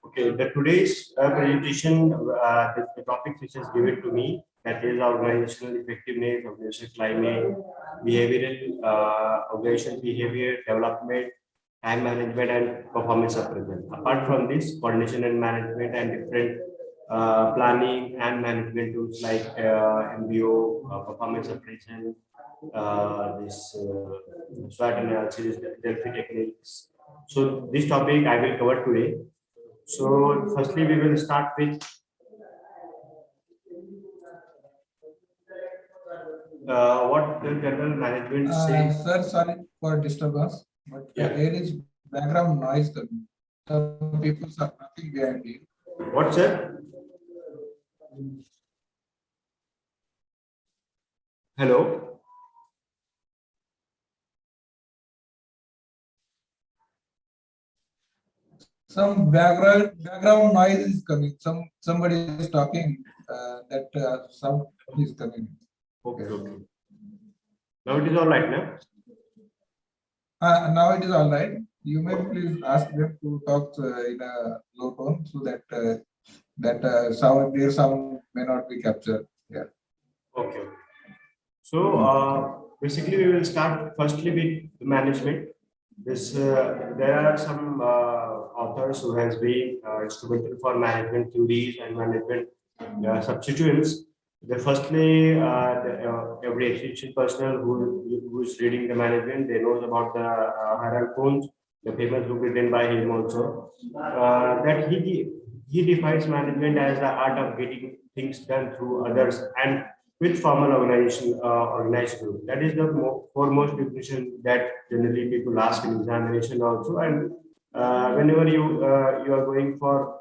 Okay, the today's presentation, the topic which is given to me, that is organizational effectiveness, organizational climate, behavioral, organizational behavior, development, time management, and performance appraisal. Apart from this, coordination and management and different planning and management tools like MBO, performance appraisal, this SWOT analysis, Delphi techniques. So this topic I will cover today. So firstly, we will start with what the general management says. Sir, sorry for disturbance, but there is background noise coming. Some people are talking behind you. What, sir? Hello. Some background noise is coming. Somebody is talking. That sound is coming. Okay. Okay. Now it is all right now. Now it is all right. You may please ask them to talk in a low tone so that their sound may not be captured. Yeah. Okay. So basically, we will start firstly with the management. There are some authors who has been instrumental for management theories and management substituents. Firstly, every extension personnel who is reading the management, they knows about the Harold Kuhn's, the famous book written by him also. That he defines management as the art of getting things done through others and with formal organization, organized group. That is the foremost definition that generally people ask in examination also. And whenever you are going for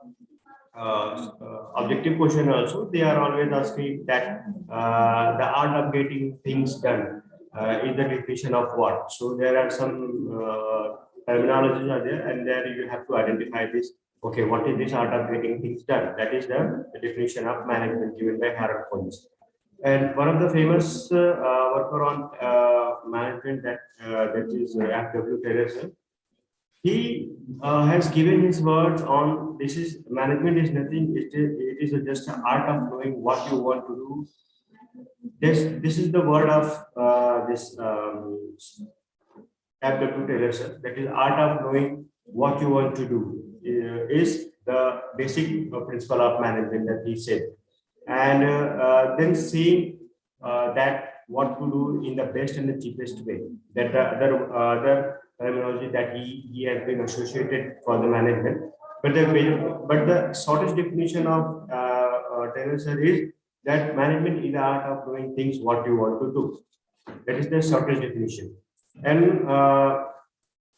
objective question also, they are always asking that the art of getting things done is the definition of what. So there are some terminologies are there, and there you have to identify this. Okay, what is this art of getting things done? That is the definition of management given by Harold Kuhn. And one of the famous worker on management that is F.W. Terrell. He has given his words on this is management is nothing. It is just an art of knowing what you want to do. This is the word of this F.W. Taylor. That is art of knowing what you want to do is the basic principle of management that he said. And then seeing that what to do in the best and the cheapest way. That the other terminology that he has been associated for the management. But the shortest definition of Taylor is that management is the art of doing things what you want to do. That is the shortest definition. And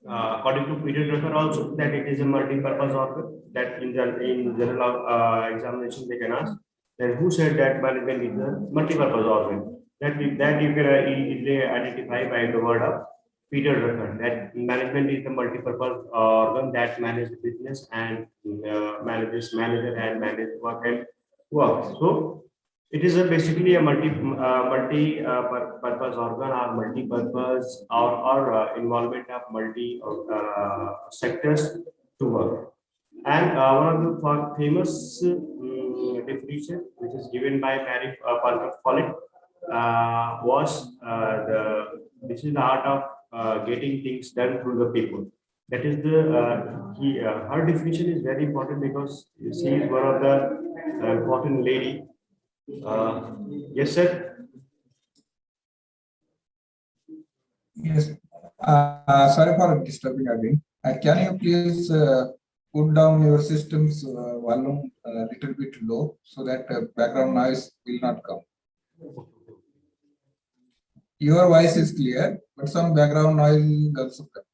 according to Peter Drucker also, that it is a multi-purpose organ that in general examination they can ask. Then who said that management is a multi-purpose organ? That you can easily identify by the word of Peter Drucker. That management is the multi-purpose organ that manages business and manages manager and manages work and work. So it is basically a multi-purpose organ or multi-purpose or involvement of multi sectors to work. And one of the famous definition, which is given by Mary Parker Follett, was this is the art of getting things done through the people. That is the her definition is very important because she is one of the important lady. Yes, sir. Yes. Sorry for disturbing again. Can you please put down your system's volume a little bit low so that background noise will not come? Your voice is clear, but some background noise is also coming.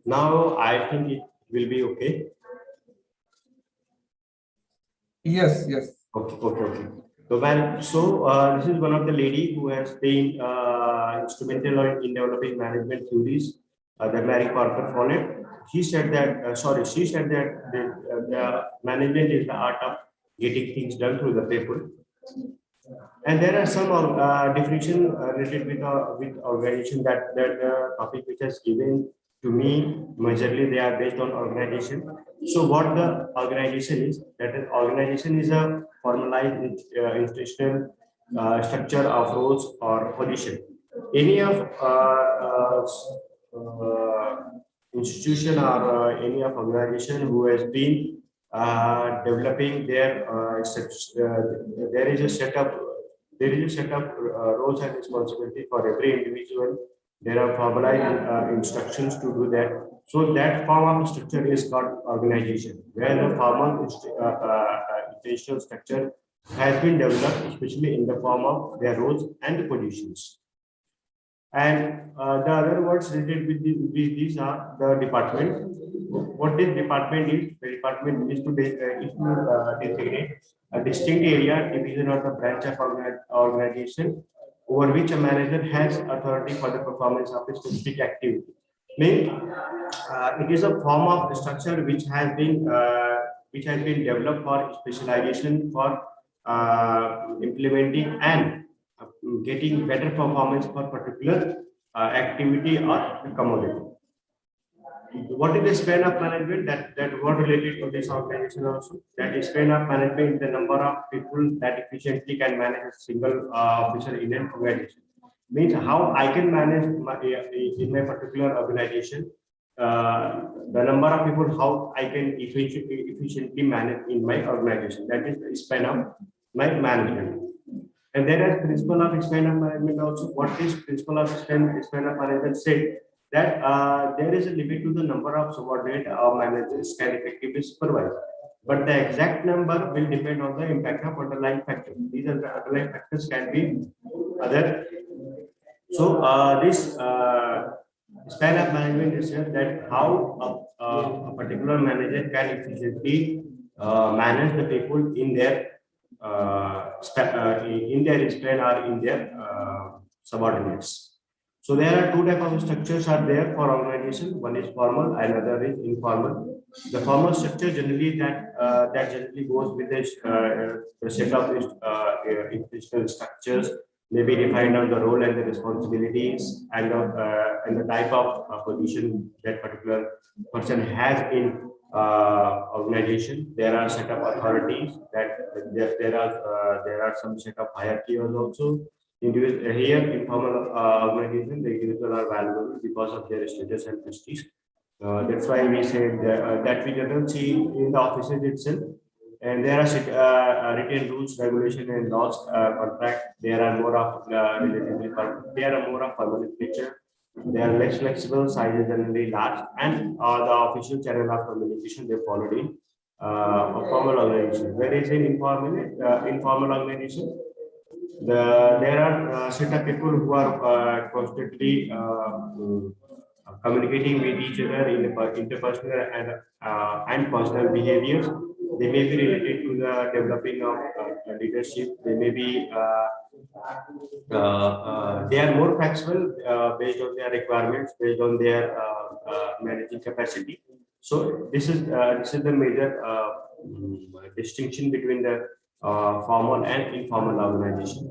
Now I think it will be okay. Yes, yes. Okay, okay, okay. This is one of the lady who has been instrumental in developing management theories. The Mary Parker Follett. She said that, she said that the management is the art of getting things done through the paper. And there are some definition related with organization that topic which has given to me. Majorly, they are based on organization. So, what the organization is? That is, organization is a formalized institutional structure of roles or position. Any of institution or any of organization who has been developing their there is a setup roles and responsibility for every individual. There are formalized instructions to do that. So that form of structure is called organization, where the formal institutional structure has been developed, especially in the form of their roles and the positions. And the other words related with these are the department. What this department is? The department is to designate a distinct area, division, or the branch of organization over which a manager has authority for the performance of a specific activity. Means it is a form of structure which has been developed for specialization for implementing and getting better performance for particular activity or commodity. What is the span of management that what related to this organization also? That is span of management is the number of people that efficiently can manage a single officer in an organization. Means how I can manage in my particular organization, the number of people how I can efficiently manage in my organization. That is the span of my management. And there is principle of span of management also. What is principle of span of management said that there is a limit to the number of subordinate managers can effectively supervise. But the exact number will depend on the impact of underlying factors. These are the underlying factors can be other. So this span of management is here that how a particular manager can efficiently manage the people in their span or in their subordinates. So there are two types of structures are there for organization. One is formal, another is informal. The formal structure generally that generally goes with the set of institutional structures, may be defined on the role and the responsibilities and the type of position that particular person has in organization. There are set of authorities that there are some set of hierarchies also. Here in formal organization, the individuals are valuable because of their status and prestige. That's why we say that we don't see in the offices itself. And there are written rules, regulation, and laws, contract. There are more of relatively, they are more of permanent nature. They are less flexible, sizes generally large, and the official channel of communication they followed in a formal organization. Whereas in informal organization, there are set of people who are constantly communicating with each other in the interpersonal and personal behaviors. They may be related to the developing of leadership. They may be they are more flexible based on their requirements, based on their managing capacity. So this is the major distinction between the formal and informal organization.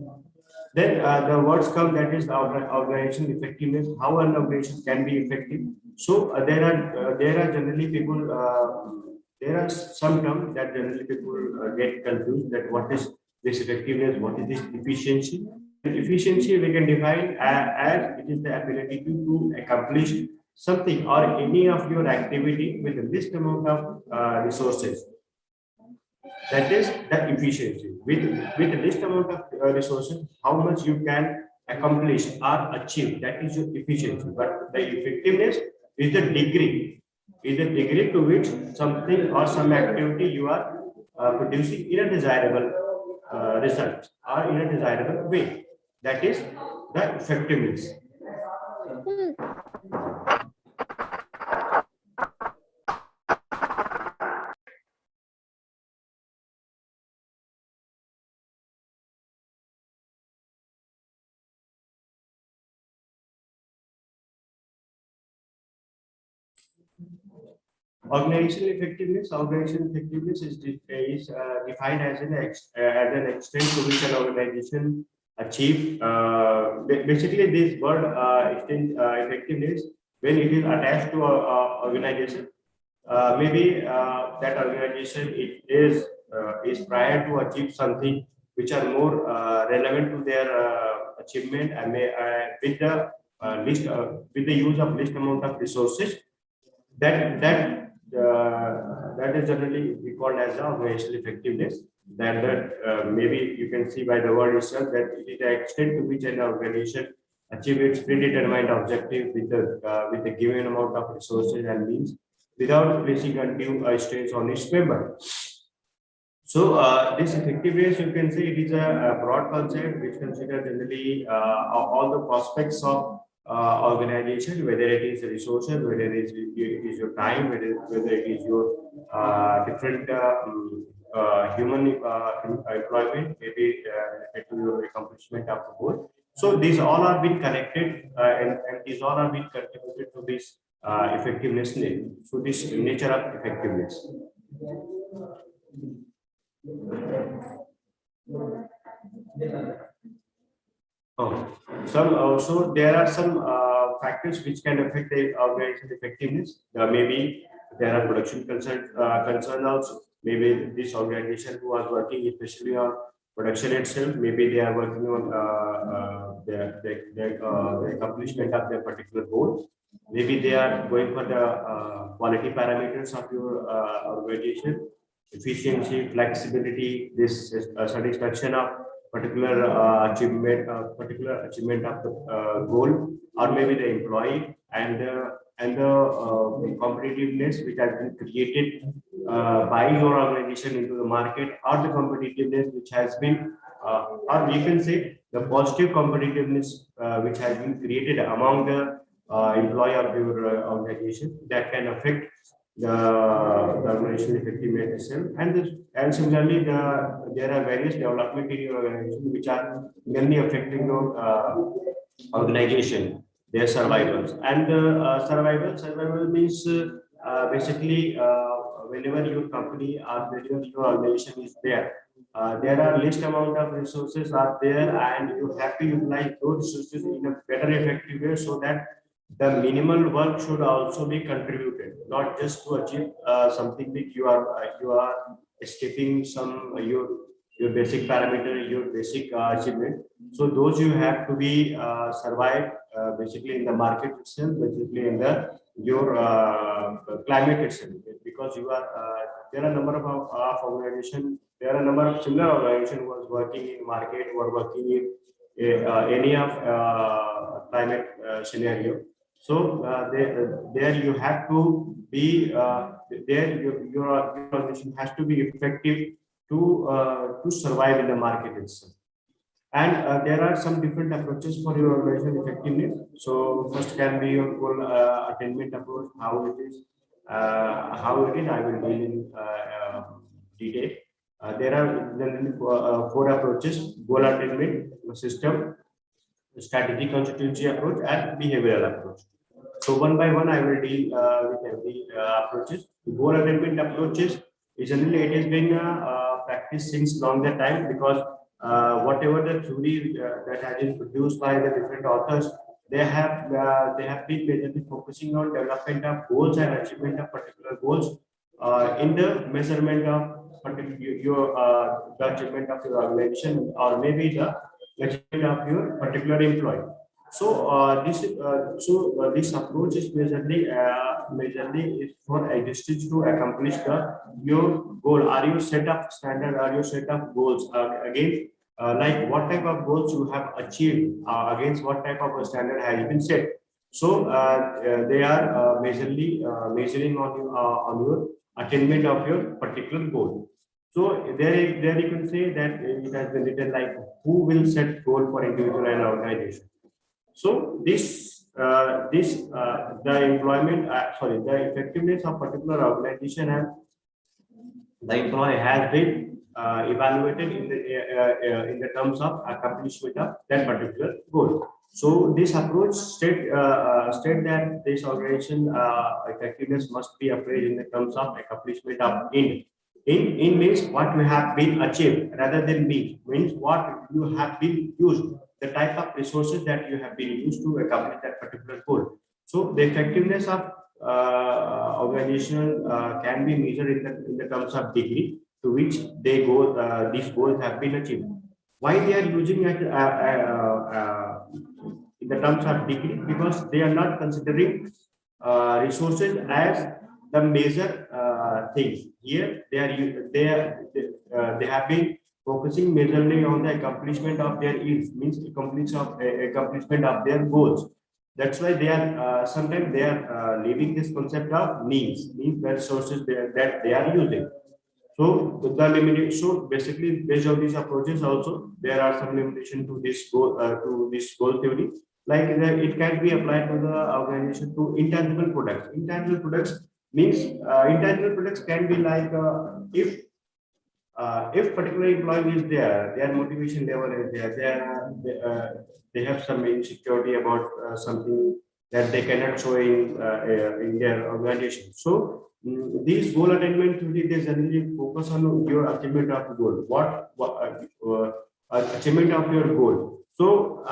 Then the words come, that is the organization effectiveness, how an organization can be effective. So there are generally people, there are some terms that generally people get confused, that what is this effectiveness, what is this efficiency. Efficiency we can define as it is the ability to accomplish something or any of your activity with the least amount of resources. That is the efficiency. With least amount of resources, how much you can accomplish or achieve, that is your efficiency. But the effectiveness is the degree to which something or some activity you are producing in a desirable result or in a desirable way. That is the effectiveness. Organizational effectiveness is defined as an extent to which an organization achieve. Basically, this word effectiveness, when it is attached to a organization, maybe that organization is prior to achieve something which are more relevant to their achievement, and with the use of least amount of resources, that is generally we called as the organizational effectiveness. That maybe you can see by the word itself that it is the extent to which an organization achieve its predetermined objective with a given amount of resources and means without placing undue stress on its member. So this effectiveness, you can say, it is a broad concept which considers generally all the prospects of organization, whether it is resources, whether it is your time, whether it is your different human employment, maybe related to your accomplishment of the goal. So these all are being connected and these all are being contributed to this effectiveness. So this nature of effectiveness. Oh, so there are some factors which can affect the organization effectiveness. Maybe there are production concern also. Maybe this organization who are working especially on production itself, maybe they are working on the accomplishment of their particular goal. Maybe they are going for the quality parameters of your organization, efficiency, flexibility, this satisfaction of particular achievement of the goal, or maybe the employee and the competitiveness which has been created by your organization into the market, or the competitiveness which has been, or we can say the positive competitiveness which has been created among the employee of your organization, that can affect the organizational effectiveness itself. And similarly, there are various development in your organization which are mainly affecting your organization, their survivals. And survival means basically whenever your company or whenever your organization is there, there are least amount of resources are there, and you have to utilize those resources in a better effective way, so that the minimal work should also be contributed, not just to achieve something that you are escaping some your basic parameter, your basic achievement. So those you have to be survive basically in the market itself, basically in the your climate itself, because you are there are a number of organizations, there are a number of similar organizations who are working in market, who are working in any of climate scenario. So there you have to be there. Your organization has to be effective to survive in the market itself. And there are some different approaches for your organization effectiveness. So first can be your goal attainment approach, how it is. I will deal in detail. There are generally four approaches: goal attainment system, strategy constituency approach, and behavioral approach. So one by one, I will deal with every approaches. The goal attainment approaches is generally it has been practiced since longer time, because whatever the theory that has been produced by the different authors, they have been majorly focusing on development of goals and achievement of particular goals in the measurement of the achievement of your organization, or maybe the achievement of your particular employee. This approach is majorly is for existence to accomplish the your goal. Are you set up standard? Are you set up goals against like what type of goals you have achieved against what type of a standard has been set? They are majorly measuring on your attainment of your particular goal. So there you can say that it has been written like who will set goal for individual and organization. So the effectiveness of particular organization and the employee has been evaluated in the terms of accomplishment of that particular goal. So this approach state that this organization effectiveness must be appraised in the terms of accomplishment of in. In means what you have been achieved rather than means what you have been used, the type of resources that you have been used to accomplish that particular goal. So the effectiveness of organizational can be measured in the terms of degree to which they go these goals have been achieved. Why they are using it in the terms of degree? Because they are not considering resources as the major things. Here they have been focusing majorly on the accomplishment of their aims, means accomplishment of their goals. That's why they are sometimes they are leaving this concept of means the resources that they are using. So the limited, so basically based on these approaches also there are some limitation to this goal theory. Like it can be applied to the organization to intangible products. Intangible products means intangible products can be like if particular employee is there, their motivation level is there, they have some insecurity about something that they cannot show in their organization. So these goal attainment theory, they generally focus on your achievement of goal. Achievement of your goal. So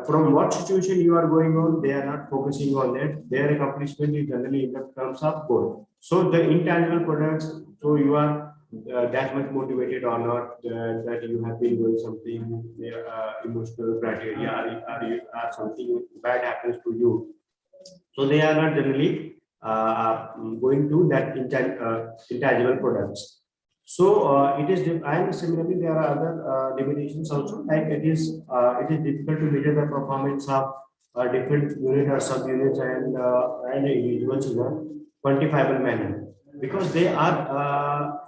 from what situation you are going on, they are not focusing on that. Their accomplishment is generally in the terms of goal. So the intangible products, so you are that much motivated or not, that you have been doing something emotional criteria, or something bad happens to you. So they are not generally going to that intangible products. So it is, and similarly there are other limitations also. Like it is difficult to measure the performance of different unit or subunits and individuals in a quantifiable manner, because they are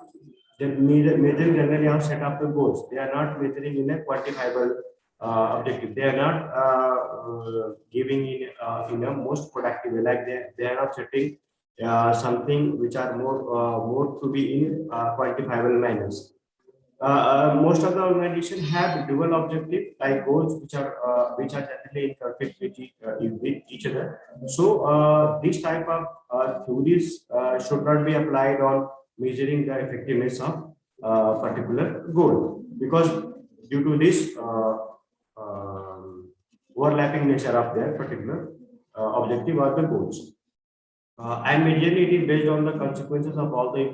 measuring generally on set of the goals. They are not measuring in a quantifiable objective. They are not giving in a most productive way. Like they are not setting something which are more to be in quantifiable manners. Most of the organization have dual objective like goals which are generally in conflict with each other. So this type of theories should not be applied on measuring the effectiveness of particular goal, because due to this overlapping nature of their particular objective or the goals. And majorly it is based on the consequences of all the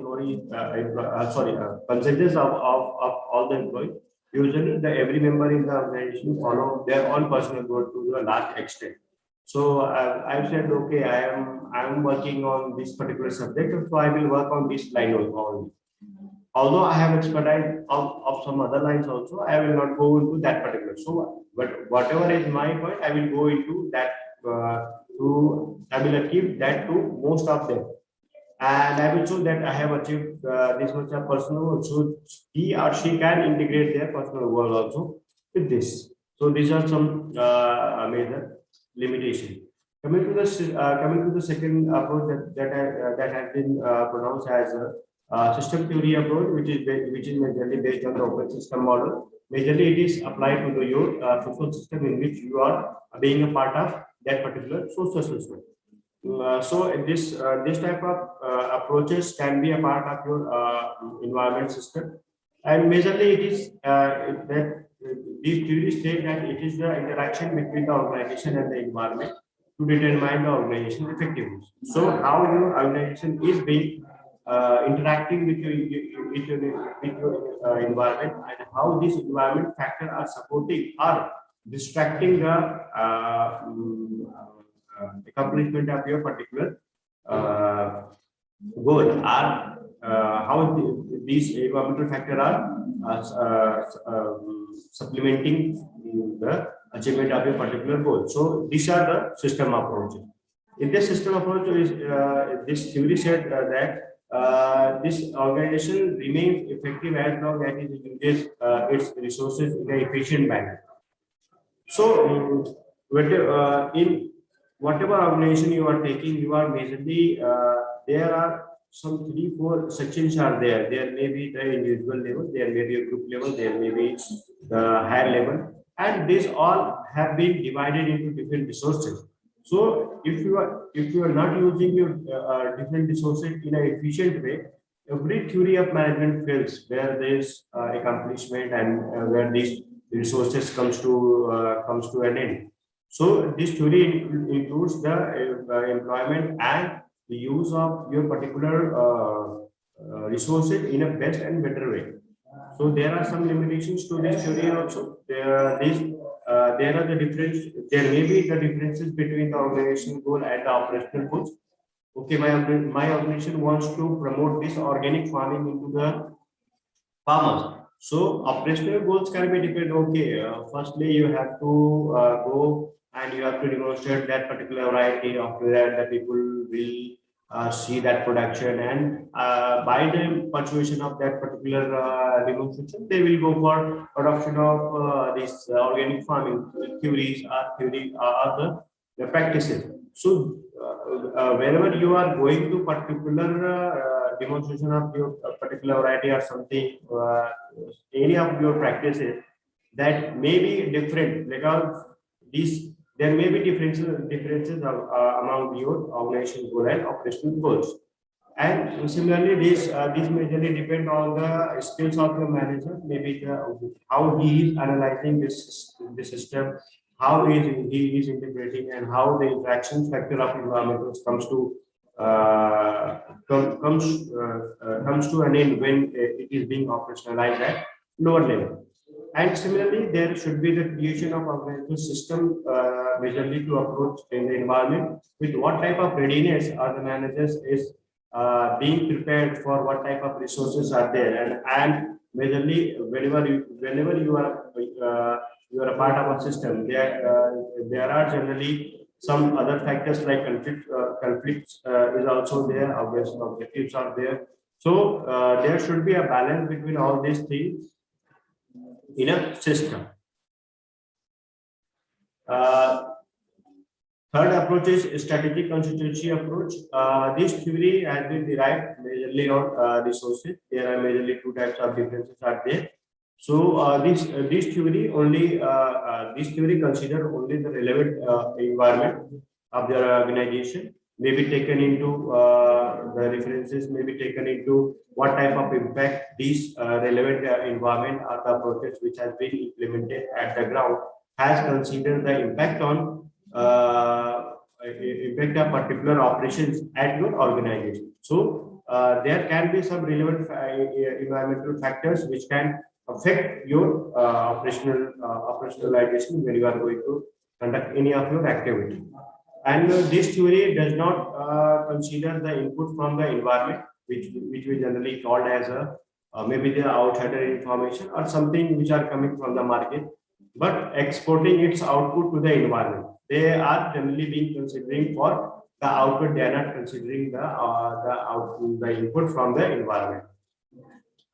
consensus of all the employees. Usually, every member in the organization follow their own personal goal to a large extent. So I've said, okay, I am working on this particular subject, so I will work on this line only. Although I have expertise of some other lines also, I will not go into that particular. So, but whatever is my point, I will go into that. I will achieve that to most of them, and I will show that I have achieved this much of personal. So he or she can integrate their personal goal also with this. So these are some major limitations. Coming to the second approach that has been pronounced as a system theory approach, which is majorly based on the open system model. Majorly, it is applied to your social system in which you are being a part of that particular social system. So this type of approaches can be a part of your environment system, and majorly it is that these theories say that it is the interaction between the organization and the environment to determine the organization effectiveness. So how your organization is being interacting with your environment, and how this environment factor are supporting or distracting the accomplishment of your particular goal, are how these environmental factors are supplementing the achievement of a particular goal. So these are the system approaches. In this system approach, this theory said that this organization remains effective as long as it uses its resources in an efficient manner. So, in whatever organization you are taking, you are majorly there are some 3-4 sections are there. There may be the individual level, there may be a group level, there may be the higher level, and these all have been divided into different resources. So, if you are not using your different resources in an efficient way, every theory of management fails where there is accomplishment and where these resources comes to an end. So this theory includes the employment and the use of your particular resources in a best and better way. So there are some limitations to this theory also. There are the difference. There may be the differences between the organization goal and the operational goals. Okay, my organization wants to promote this organic farming into the farmers. So operational goals can be different. Okay, firstly you have to go and you have to demonstrate that particular variety. After that, the people will see that production, and by the persuasion of that particular demonstration, they will go for adoption of this organic farming theories are the practices. So whenever you are going to particular demonstration of your particular variety or something, any of your practices that may be different, because these there may be differences among your organization goal and operational goals. And similarly, these majorly depend on the skills of your manager, maybe how he is analyzing this system, how he is integrating, and how the interaction factor of environment comes to an end when it is being operationalized at lower level. And similarly, there should be the creation of organizational system majorly to approach in the environment with what type of readiness are the managers is being prepared for, what type of resources are there, and majorly whenever you are a part of a system, there are generally some other factors like conflicts is also there, objectives are there. So there should be a balance between all these things in a system. Third approach is strategic constituency approach. This theory has been derived majorly on resources. There are majorly two types of differences are there. So this theory consider only the relevant environment of their organization, may be taken into the references, may be taken into what type of impact these relevant environment or the approaches which has been implemented at the ground has considered the impact on impact of particular operations at your organization. So there can be some relevant environmental factors which can affect your operationalization when you are going to conduct any of your activity. And this theory does not consider the input from the environment, which we generally called as maybe the outsider information or something which are coming from the market, but exporting its output to the environment. They are generally being considering for the output. They are not considering the input from the environment.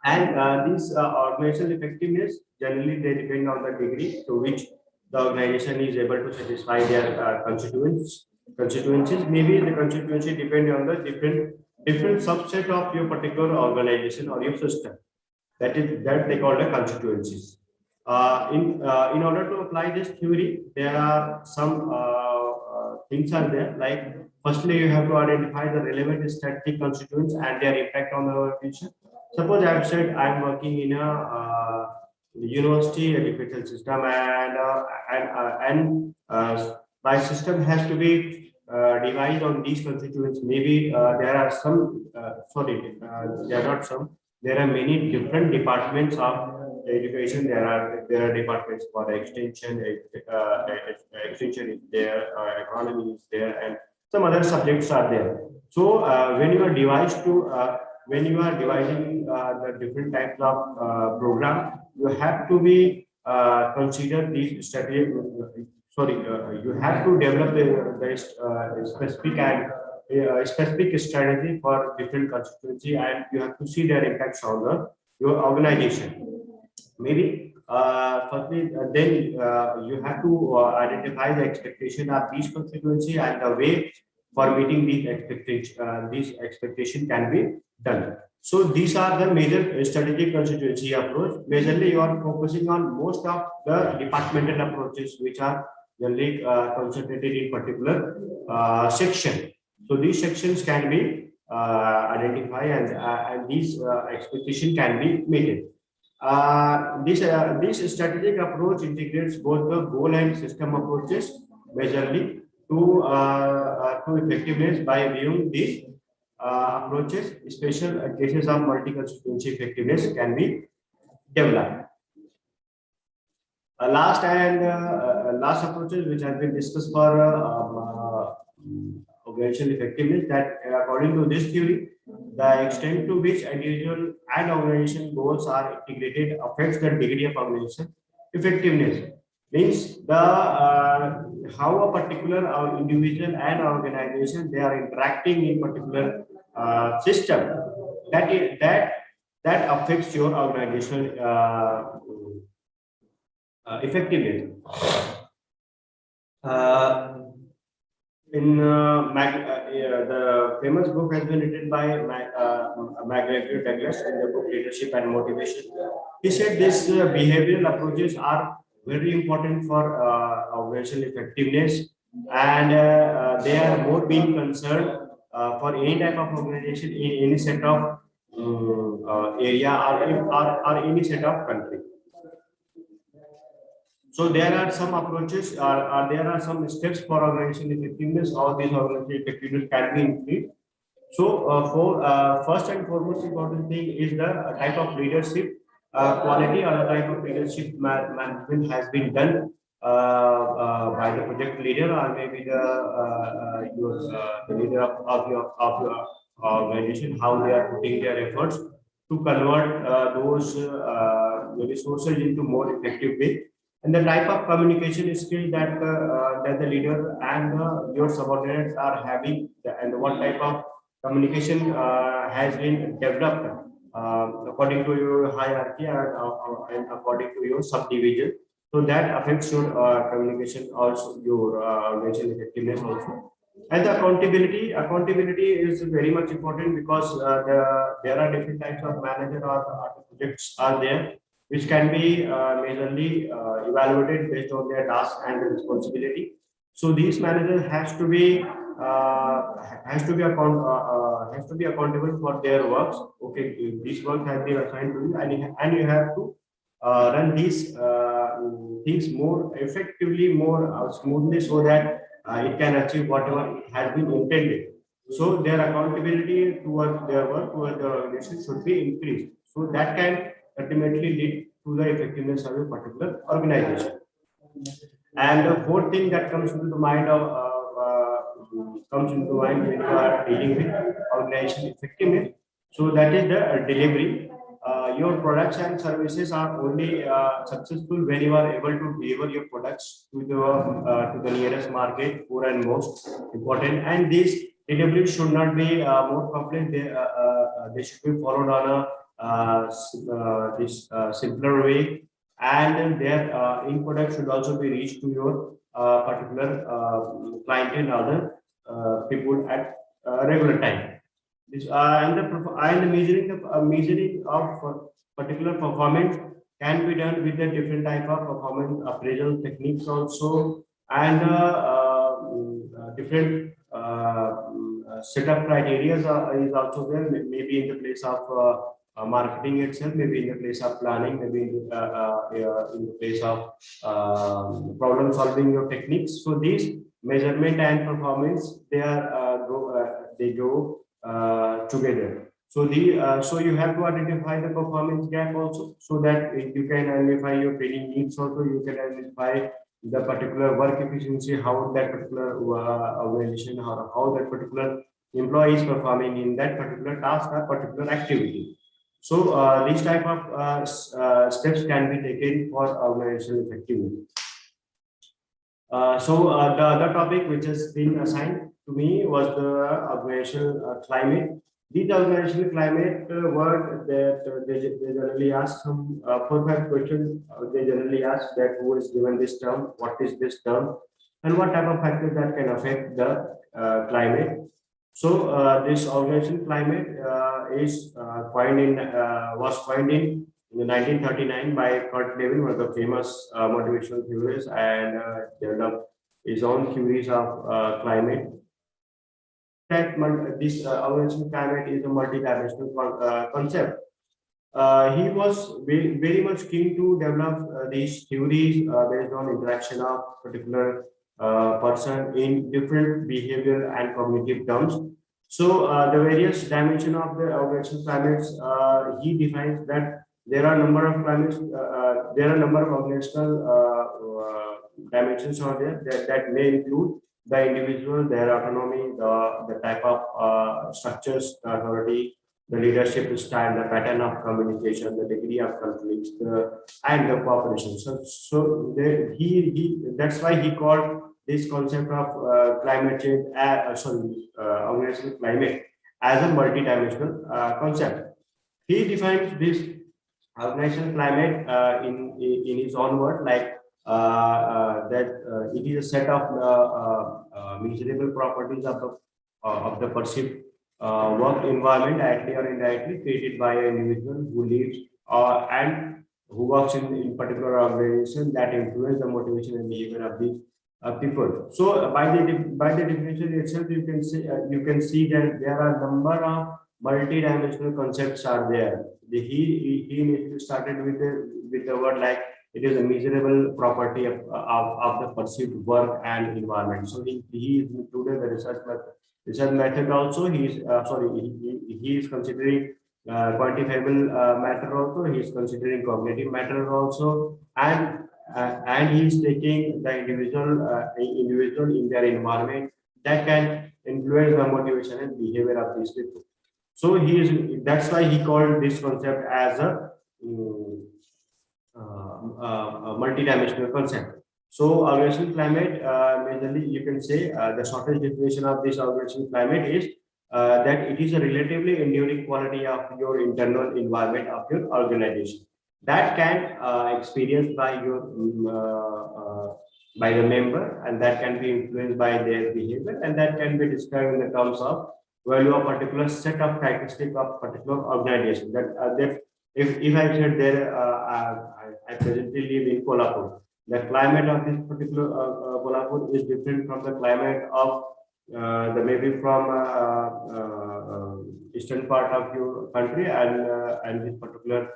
And this organizational effectiveness generally they depend on the degree to which the organization is able to satisfy their constituencies. Maybe the constituency depend on the different subset of your particular organization or your system. That they call the constituencies. In order to apply this theory, there are some things are there. Like firstly, you have to identify the relevant strategic constituents and their impact on the organization. Suppose I have said I am working in a university education system, and my system has to be divided on these constituents. Maybe there are some. Sorry, there are not some. There are many different departments of education, there are departments for extension. Extension is there, economy is there, and some other subjects are there. So when you are devising the different types of program, you have to be consider these strategic. You have to develop the specific and specific strategy for different constituency, and you have to see their impacts on your organization. Maybe firstly, then you have to identify the expectation of each constituency and the way for meeting these expectation can be done. So these are the major strategic constituency approach. Majorly, you are focusing on most of the departmental approaches, which are generally concentrated in particular section. So these sections can be identified, and these expectation can be met. This strategic approach integrates both the goal and system approaches, majorly to effectiveness by viewing these approaches. Special cases of multi-constituency effectiveness can be developed. Last approaches which have been discussed for organizational effectiveness, that according to this theory, the extent to which individual and organization goals are integrated affects the degree of organization effectiveness. Means the how a particular individual and organization they are interacting in particular system, that affects your organizational effectiveness. The famous book has been written by Agri Douglas in the book Leadership and Motivation. He said these behavioral approaches are very important for organizational effectiveness, and they are more being concerned for any type of organization in any set of area or any set of country. So there are some approaches, there are some steps for organization effectiveness. How this organization effectiveness can be increased. So first and foremost important thing is the type of leadership quality or the type of leadership management has been done by the project leader, or maybe the leader of your organization, how they are putting their efforts to convert those resources into more effective way. And the type of communication skill that the leader and your subordinates are having, and what type of communication has been developed according to your hierarchy and according to your subdivision. So that affects your communication, also your organizational effectiveness also. And the accountability is very much important, because there are different types of manager or projects are there, which can be majorly evaluated based on their task and the responsibility. So these managers has to be accountable for their works. Okay, this work has been assigned to you, and you have to run these things more effectively, more smoothly, so that it can achieve whatever it has been intended. So their accountability towards their work, towards the organization, should be increased. So that can ultimately lead to the effectiveness of a particular organization. And the fourth thing that comes into the mind when you are dealing with organization effectiveness, so that is the delivery. Your products and services are only successful when you are able to deliver your products to the nearest market, poor and most important. And this delivery should not be more complex. They should be followed on this simpler way, and their in product should also be reached to your particular client and other people at regular time. This and the measuring of particular performance can be done with the different type of performance appraisal techniques also, and different setup criteria is also there. Maybe in the place of marketing itself, maybe in the place of planning, maybe in the place of problem solving your techniques. So these measurement and performance, they go together. So you have to identify the performance gap also, so that you can identify your training needs also. You can identify the particular work efficiency, how that particular organization, how that particular employee is performing in that particular task or particular activity. So these type of steps can be taken for organizational effectiveness. The other topic which has been assigned to me was the organizational climate. These organizational climate word that they generally ask some 4 5 questions. They generally ask that who is given this term, what is this term, and what type of factors that can affect the climate. So this organizational climate is was coined in 1939 by Kurt Lewin, one of the famous motivational theorists, and developed his own theories of climate. That this organizational climate is a multidimensional concept. He was very much keen to develop these theories based on interaction of particular person in different behavioral and cognitive terms. So the various dimension of the organizational climates, he defines that there are number of climates, there are number of organizational dimensions out there that may include the individual, their autonomy, the type of structures, the authority, the leadership style, the pattern of communication, the degree of conflicts, and the cooperation. That's why he called this concept of climate change, organizational climate, as a multidimensional concept. He defines this organizational climate in his own word, like that it is a set of measurable properties of the perceived work environment, directly or indirectly, created by an individual who lives and who works in particular organization, that influence the motivation and behavior of these people. So by the definition itself, you can see that there are a number of multi-dimensional concepts are there. He initially started with the word like it is a measurable property of the perceived work and environment. So he is included the research method also. He is considering quantifiable matter also. He is considering cognitive matter also, and he is taking the individual in their environment that can influence the motivation and behavior of these people. So that's why he called this concept as a multidimensional concept. So organizational climate, majorly you can say the shortest definition of this organizational climate is that it is a relatively enduring quality of your internal environment of your organization that can experienced by your by the member, and that can be influenced by their behavior, and that can be described in the terms of value of particular set of characteristics of particular organization. That if I said there, I presently live in Kolhapur. The climate of this particular Kolhapur is different from the climate of the maybe from eastern part of your country, and this particular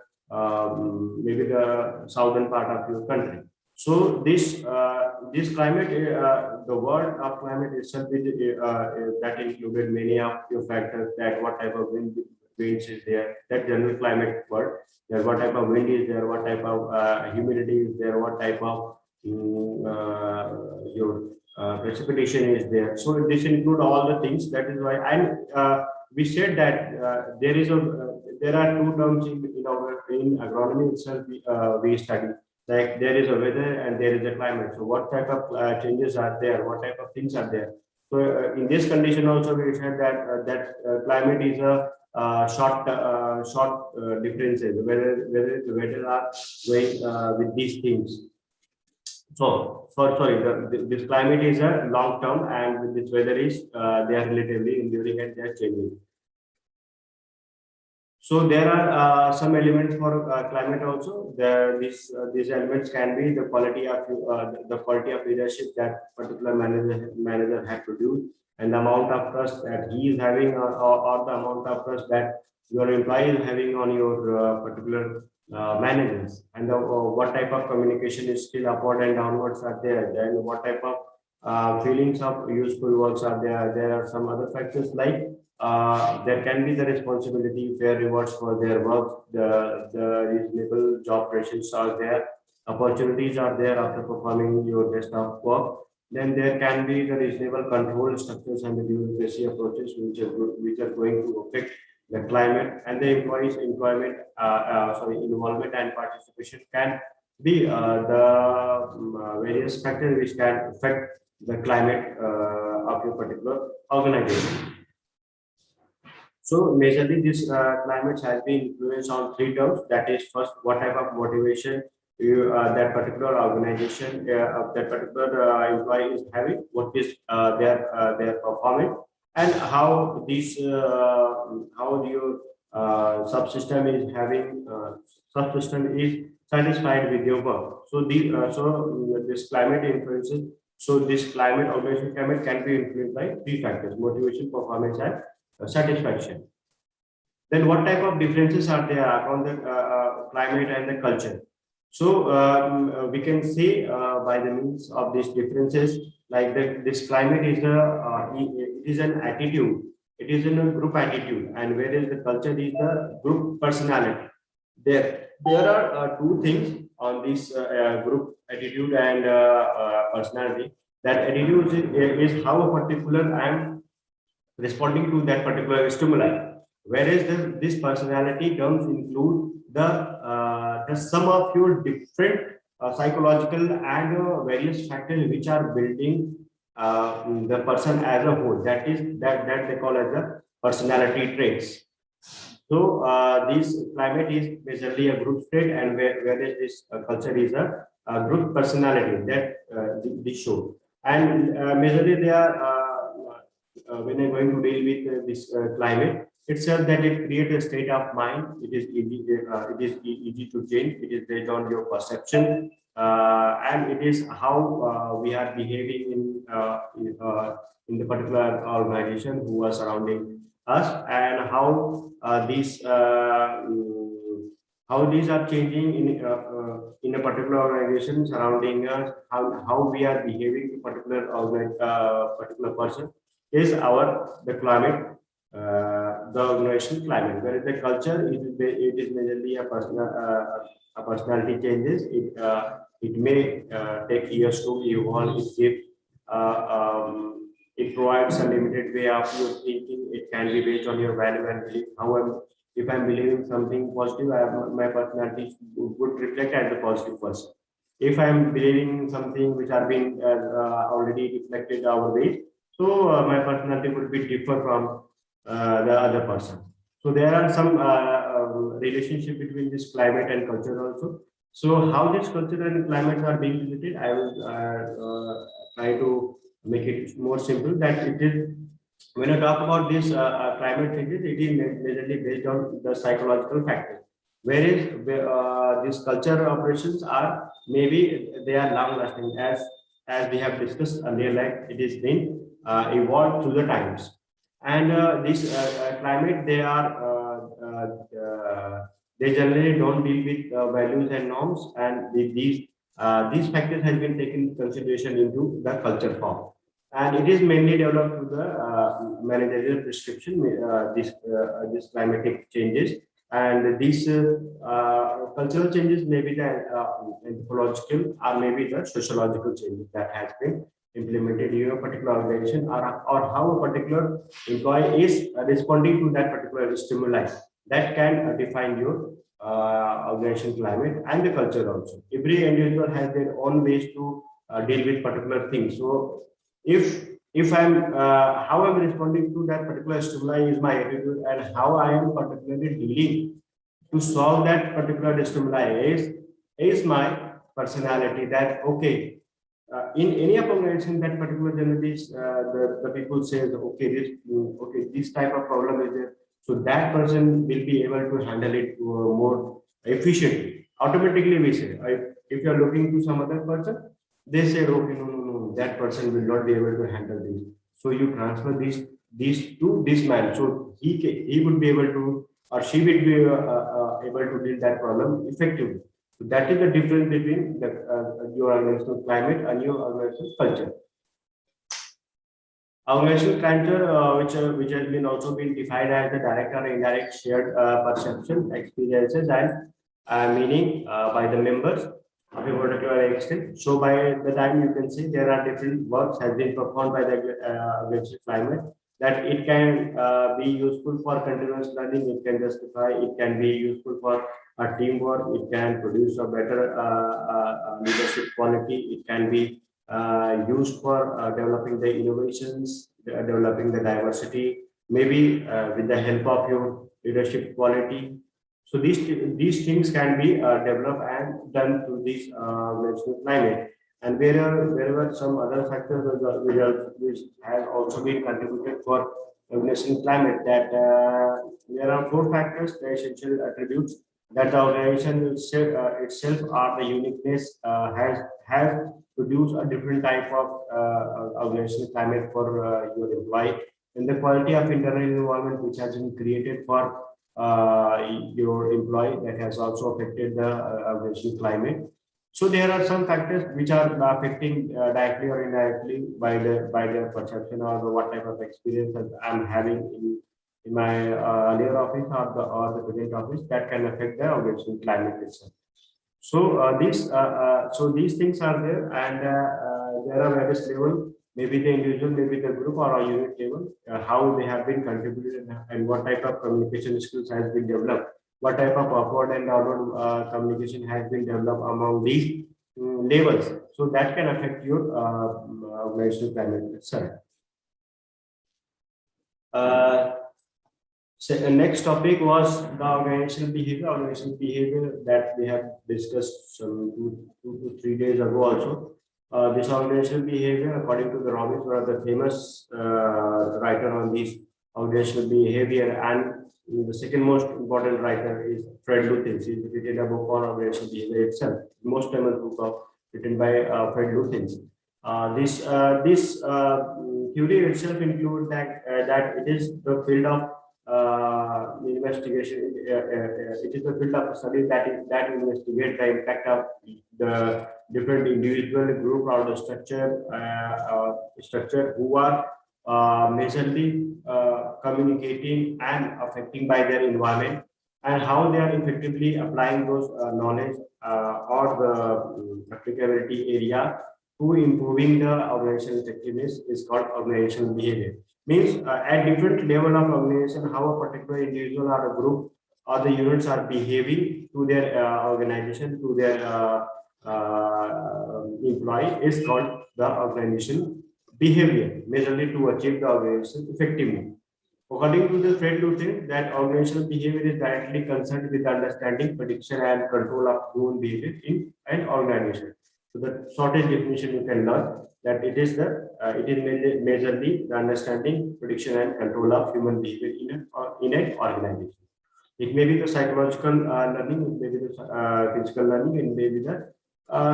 maybe the southern part of your country. So this climate, the word of climate itself, that included many of your factors, that what type of winds is there, that general climate word, that what type of wind is there, what type of humidity is there, what type of your precipitation is there. So this include all the things. That is why, and we said that there are two terms in agronomy itself we study. Like there is a weather and there is a climate. So what type of changes are there? What type of things are there? So in this condition also we said that climate is a short differences. Whether the weather are going with these things. This climate is a long term, and this weather is they are relatively enduring and they are changing. So there are some elements for climate also. These elements can be the quality of leadership that particular manager had produced, and the amount of trust that he is having, or the amount of trust that your employee is having on your particular managers, and what type of communication is still upward and downwards are there, and what type of feelings of useful works are there. There are some other factors like there can be the responsibility, fair rewards for their work, the reasonable job pressures are there, opportunities are there after performing your best of work. Then there can be the reasonable control structures and the bureaucracy approaches which are going to affect the climate, and the employees' involvement and participation can be the various factors which can affect the climate of your particular organization. So majorly this climate has been influenced on three terms. That is, first, what type of motivation that particular organization of that particular employee is having, what is their performance, and how this how your subsystem is having subsystem is satisfied with your work. So this climate influences. So this climate organization climate can be influenced by three factors: motivation, performance, and satisfaction. Then what type of differences are there on the climate and the culture? So we can say by the means of these differences, like this climate is it is an attitude, it is in a group attitude, and whereas the culture is the group personality. There are two things on this group attitude and personality. That attitude is how a particular I am responding to that particular stimuli, whereas this personality terms include the sum of your different psychological and various factors which are building the person as a whole. That they call as the personality traits. So this climate is basically a group trait, and whereas this culture is a group personality that this show. And majorly they are when I'm going to deal with this climate itself, that it creates a state of mind. It is easy to change. It is based on your perception, and it is how we are behaving in the particular organization who are surrounding us, and how these are changing in a particular organization surrounding us. How we are behaving to particular person is the climate, the organizational climate. Whereas the culture it is majorly a personality changes. It may take years to evolve. It provides a limited way of your thinking. It can be based on your value and belief. However, if I'm believing something positive, my personality would reflect as a positive person. If I'm believing something which are being already reflected our ways, so my personality would be different from the other person. So there are some relationship between this climate and culture also. So how this culture and climate are being related, I will try to make it more simple. That it is, when I talk about this climate changes, it is majorly based on the psychological factors. Whereas these culture operations are maybe they are long lasting, as we have discussed earlier, like it is being evolved through the times. And this climate, they generally don't deal with values and norms, and these factors have been taken into consideration into the culture form, and it is mainly developed through the managerial prescription. This climatic changes, and these cultural changes may be the anthropological or maybe the sociological changes that has been implemented in a particular organization, or how a particular employee is responding to that particular stimuli, that can define your organization climate and the culture also. Every individual has their own ways to deal with particular things. So if I'm how I'm responding to that particular stimuli is my attitude, and how I am particularly dealing to solve that particular stimuli is my personality. That okay, in any organization, that particular generally the people says okay, this type of problem is there, so that person will be able to handle it more efficiently. Automatically we say, if you are looking to some other person, they say okay, no, that person will not be able to handle this, so you transfer these to this man, so he would be able to, or she will be able to deal that problem effectively. So that is the difference between your organizational climate and your organizational culture. Organizational culture, which has been also been defined as the direct or indirect shared perception, experiences, and meaning by the members of a particular extent. So by the time you can see there are different works has been performed by the organizational climate, that it can be useful for continuous learning, it can justify, it can be useful for teamwork, it can produce a better leadership quality, it can be used for developing the innovations, developing the diversity, maybe with the help of your leadership quality. So these things can be developed and done through this national climate. And wherever some other factors which have also been contributed for national climate, that there are four factors, the essential attributes that the organization itself or the uniqueness has produce a different type of organizational climate for your employee, and the quality of internal environment which has been created for your employee, that has also affected the organizational climate. So there are some factors which are affecting directly or indirectly by their perception or what type of experience that I'm having in my earlier office or the present office, that can affect the organizational climate itself. So these things are there, and there are various levels. Maybe the individual, maybe the group or a unit level, how they have been contributed, and what type of communication skills has been developed, what type of upward and downward communication has been developed among these levels. So that can affect your organizational climate itself. So the next topic was the organizational behavior. Organizational behavior that we have discussed some 2 to 3 days ago also. This organizational behavior, according to the Robbins, one of the famous writer on this organizational behavior, and the second most important writer is Fred Lutyens. He's written a book on organizational behavior itself, the most famous book written by Fred Lutyens. This theory itself includes that it is the field of investigation. It is the field of study that investigate the impact of the different individual, group, or the structure who are majorly communicating and affecting by their environment, and how they are effectively applying those knowledge or the applicability area to improving the organizational effectiveness is called organizational behavior. Means at different level of organization, how a particular individual or a group or the units are behaving to their organization, to their employee, is called the organization behavior, majorly to achieve the organization effectively. According to the Fred Lutyens, that organizational behavior is directly concerned with understanding, prediction, and control of human behavior in an organization. So the shortest definition you can learn, that it is majorly the understanding, prediction, and control of human behavior in an organization. It may be the psychological learning, it may be the physical learning, it may be the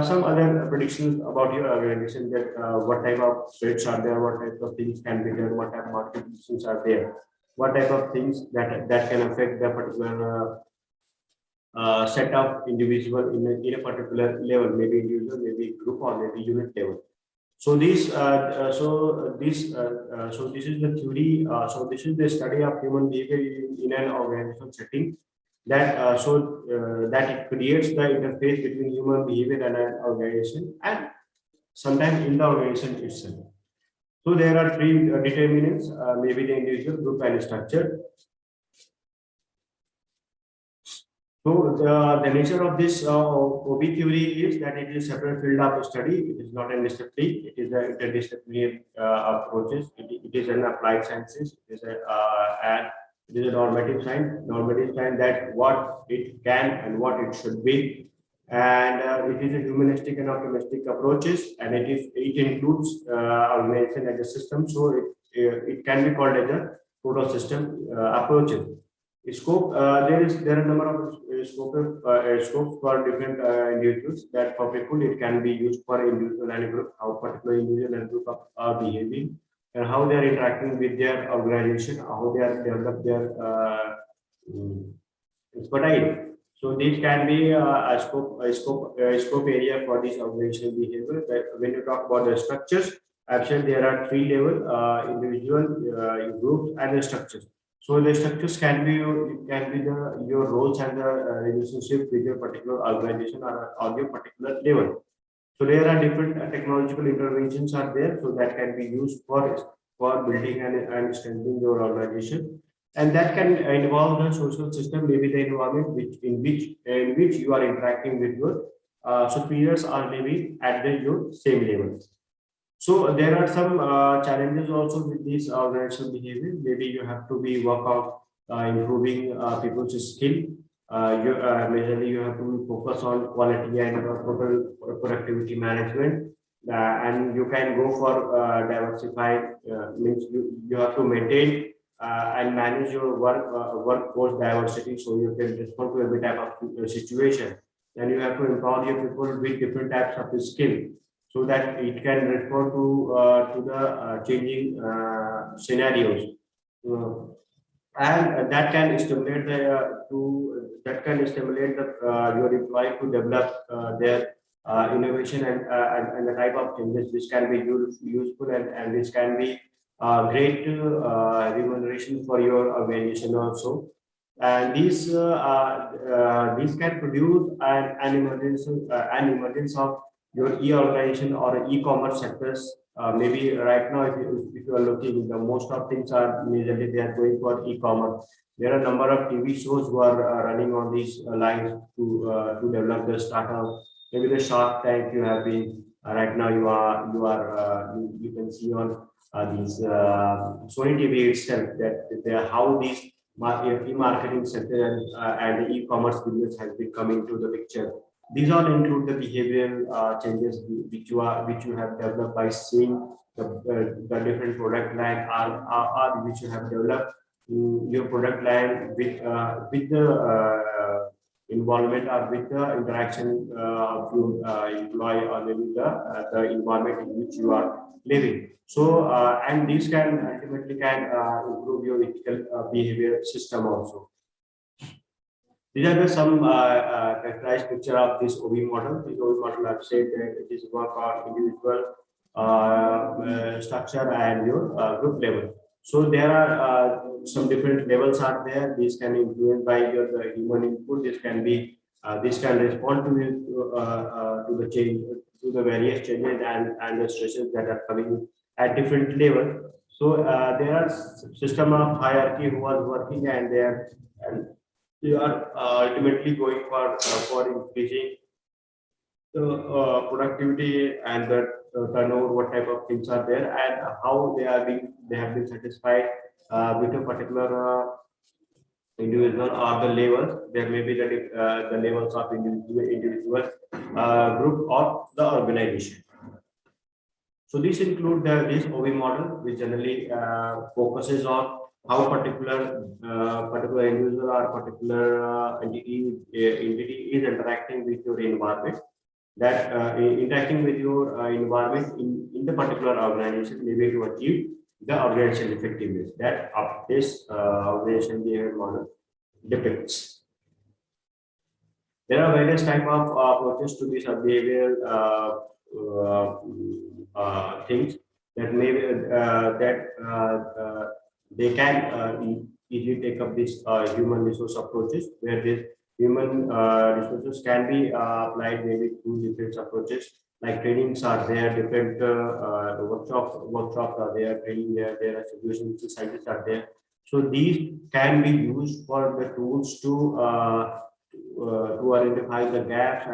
some other predictions about your organization, that what type of threats are there, what type of things can be done, what type of market conditions are there, what type of things that can affect the particular set of individual in a particular level, maybe individual, maybe group, or maybe unit level. So this is the theory. So this is the study of human behavior in an organizational setting, that that it creates the interface between human behavior and an organization, and sometimes in the organization itself. So there are three determinants, maybe the individual, group, and structure. So the nature of this OB theory is that it is a separate field of study. It is not interdisciplinary. It is an interdisciplinary approaches. It is an applied sciences. And it is a normative science. Normative science, that what it can and what it should be, and it is a humanistic and optimistic approaches, and it includes organization as a system. So it can be called as a total system approaches. Scope, there are a number of scopes for different individuals, that for people it can be used for individual and group, how particular individual and group are behaving, and how they are interacting with their organization, how they are develop their expertise. So this can be a scope area for this organizational behavior. That when you talk about the structures, Actually, there are three level: individual, groups, and the structures. So the structures can be your roles and the relationship with your particular organization or your particular level. So there are different technological interventions are there, so that can be used for building and strengthening your organization, and that can involve the social system, maybe the environment in which you are interacting with your superiors or maybe at your same level. So there are some challenges also with this organizational behavior. Maybe you have to be work on improving people's skill. Majorly you have to focus on quality and total productivity management. And you can go for diversified, means you have to maintain and manage your workforce diversity, so you can respond to every type of situation. And you have to empower your people with different types of skill, so that it can respond to the changing scenarios. Uh, and that can stimulate your employee to develop their innovation and the type of changes which can be useful, and this can be great remuneration for your organization also. And these can produce an emergence of your e-organization or e-commerce sectors. Maybe right now, if you are looking, the most of things are majorly they are going for e-commerce. There are a number of TV shows who are running on these lines to develop the startup. Maybe the Shark Tank you have been right now you can see on these Sony TV itself that they are how these e-marketing sector and the e-commerce business has been coming to the picture. These all include the behavioral changes which you have developed by seeing the different product line or which you have developed your product line with the involvement or with the interaction of your employee or maybe the environment in which you are living. So and these can ultimately can improve your ethical behavior system also. These are the some characterized picture of this OB model. This OB model I've said that it is work on individual structure and your group level. So there are some different levels are there. These can influence by your the human input. This can respond to the change, to the various changes and the stresses that are coming at different level. So there are system of hierarchy who are working, and they are ultimately going for increasing the productivity and the turnover, what type of things are there, and how they have been satisfied with a particular individual or the levels. There may be the levels of individual group or the organization. So this include this OV model, which generally focuses on how particular individual or particular entity is interacting with your environment. That interacting with your environment in the particular organization may be to achieve the organization effectiveness that this organization behavior model depicts. There are various type of approaches to this behavioral things that may they can easily take up this human resource approaches, where this human resources can be applied maybe through different approaches, like trainings are there, different workshops are there, training there are situation societies are there. So these can be used for the tools to identify the gaps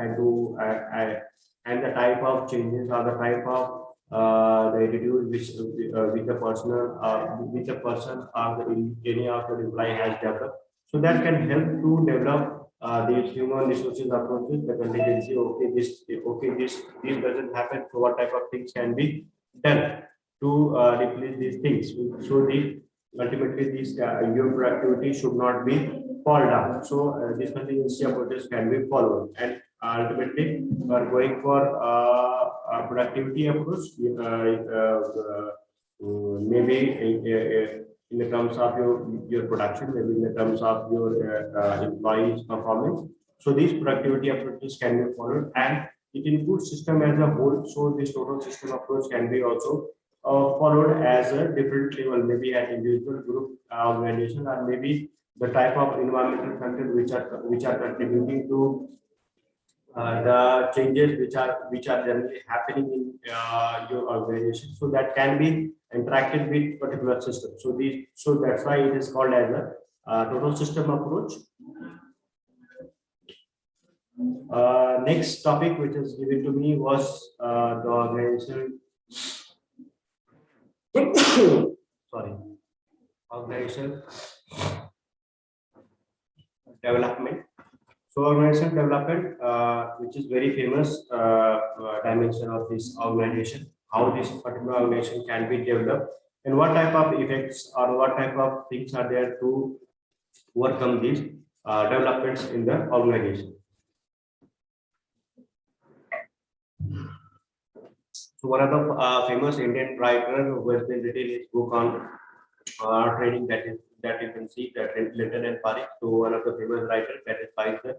and the type of changes or the type of the attitude with the personal with the person or any of the employee has developed. So that can help to develop these human resources approaches, the contingency. This doesn't happen. So what type of things can be done to replace these things? So these ultimately these your productivity should not be fall down. So these contingency approaches can be followed, and ultimately we are going for productivity approach. Maybe in the terms of your production, maybe in the terms of your employees' performance. So these productivity approaches can be followed, and it includes system as a whole. So this total system approach can be also followed as a different level, maybe at individual, group, organization, or maybe the type of environmental factors which are contributing to the changes which are generally happening in your organization. So that can be interacted with particular system. So that's why it is called as a total system approach. Next topic which is given to me was the organization. Sorry, organization development. So organization development, which is very famous dimension of this organization, how this particular organization can be developed, and what type of effects or what type of things are there to overcome these developments in the organization. So one of the famous Indian writer who has been written his book on training, that you can see, that Linton and Parikh. So one of the famous writers, that is Parikh. In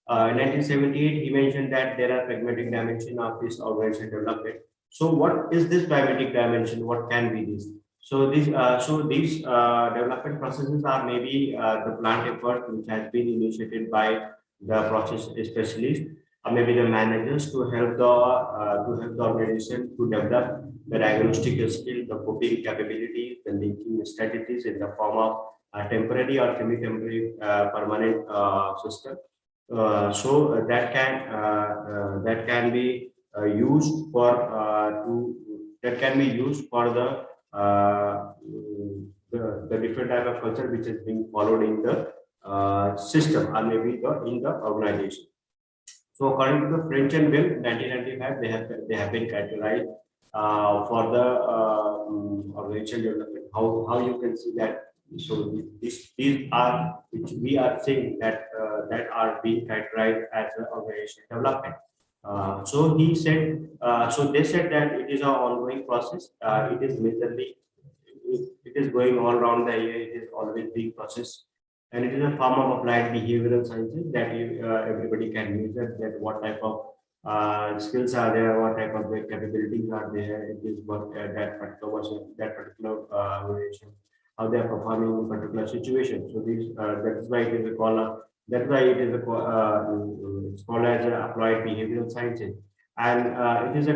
1978, he mentioned that there are pragmatic dimension of this organization development. So what is this pragmatic dimension? What can be this? So these development processes are maybe the plant effort which has been initiated by the process specialist, or maybe the managers, to help the organization to develop the diagnostic skill, the coping capabilities, the linking strategies in the form of temporary or semi-temporary permanent system. So that can be used for the different type of culture which is being followed in the system, or maybe in the organization. So according to the French and Bill, 1995, they have been categorized for the organization development. How you can see that? So these are which we are saying that that are being categorized as an organization development. So he said, so they said that it is an ongoing process. It is majorly, it is going all around the year. It is always being processed, and it is a form of applied behavioral sciences that everybody can use it. That what type of skills are there, what type of capabilities are there. It is what that particular person, that particular organization, how they are performing in particular situation. So that is why it is a call. That's why it is it's called as applied behavioral sciences, and it is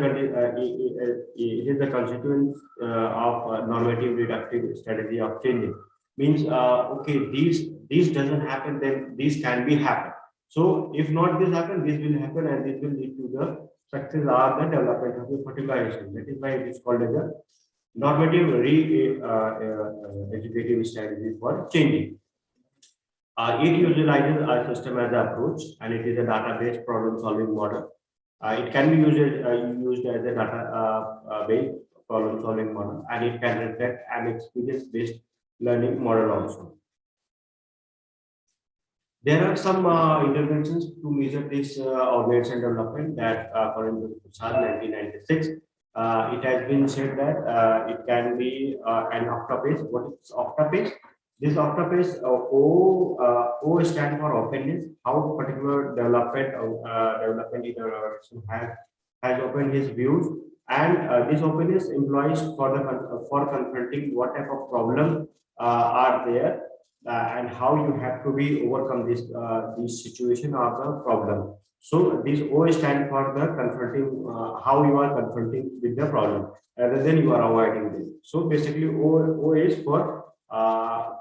a constituent of normative reductive strategy of changing. Means okay, these doesn't happen, then these can be happen. So if not this happen, this will happen, and this will lead to the success or the development of the particular issue. That is why it is called as a normative educative strategy for changing. It utilizes our system as an approach, and it is a database problem-solving model. It can be used as a data-based problem-solving model, and it can reflect an experience-based learning model also. There are some interventions to measure this organization development that, according to Prasad, 1996, it has been said that it can be an octopus. What is octopus? This octopus, O stands for openness. How particular development in the organization has opened his views, and this openness employs for confronting what type of problem are there, and how you have to be overcome this situation or the problem. So this O stand for the confronting, how you are confronting with the problem rather than you are avoiding them. So basically O is for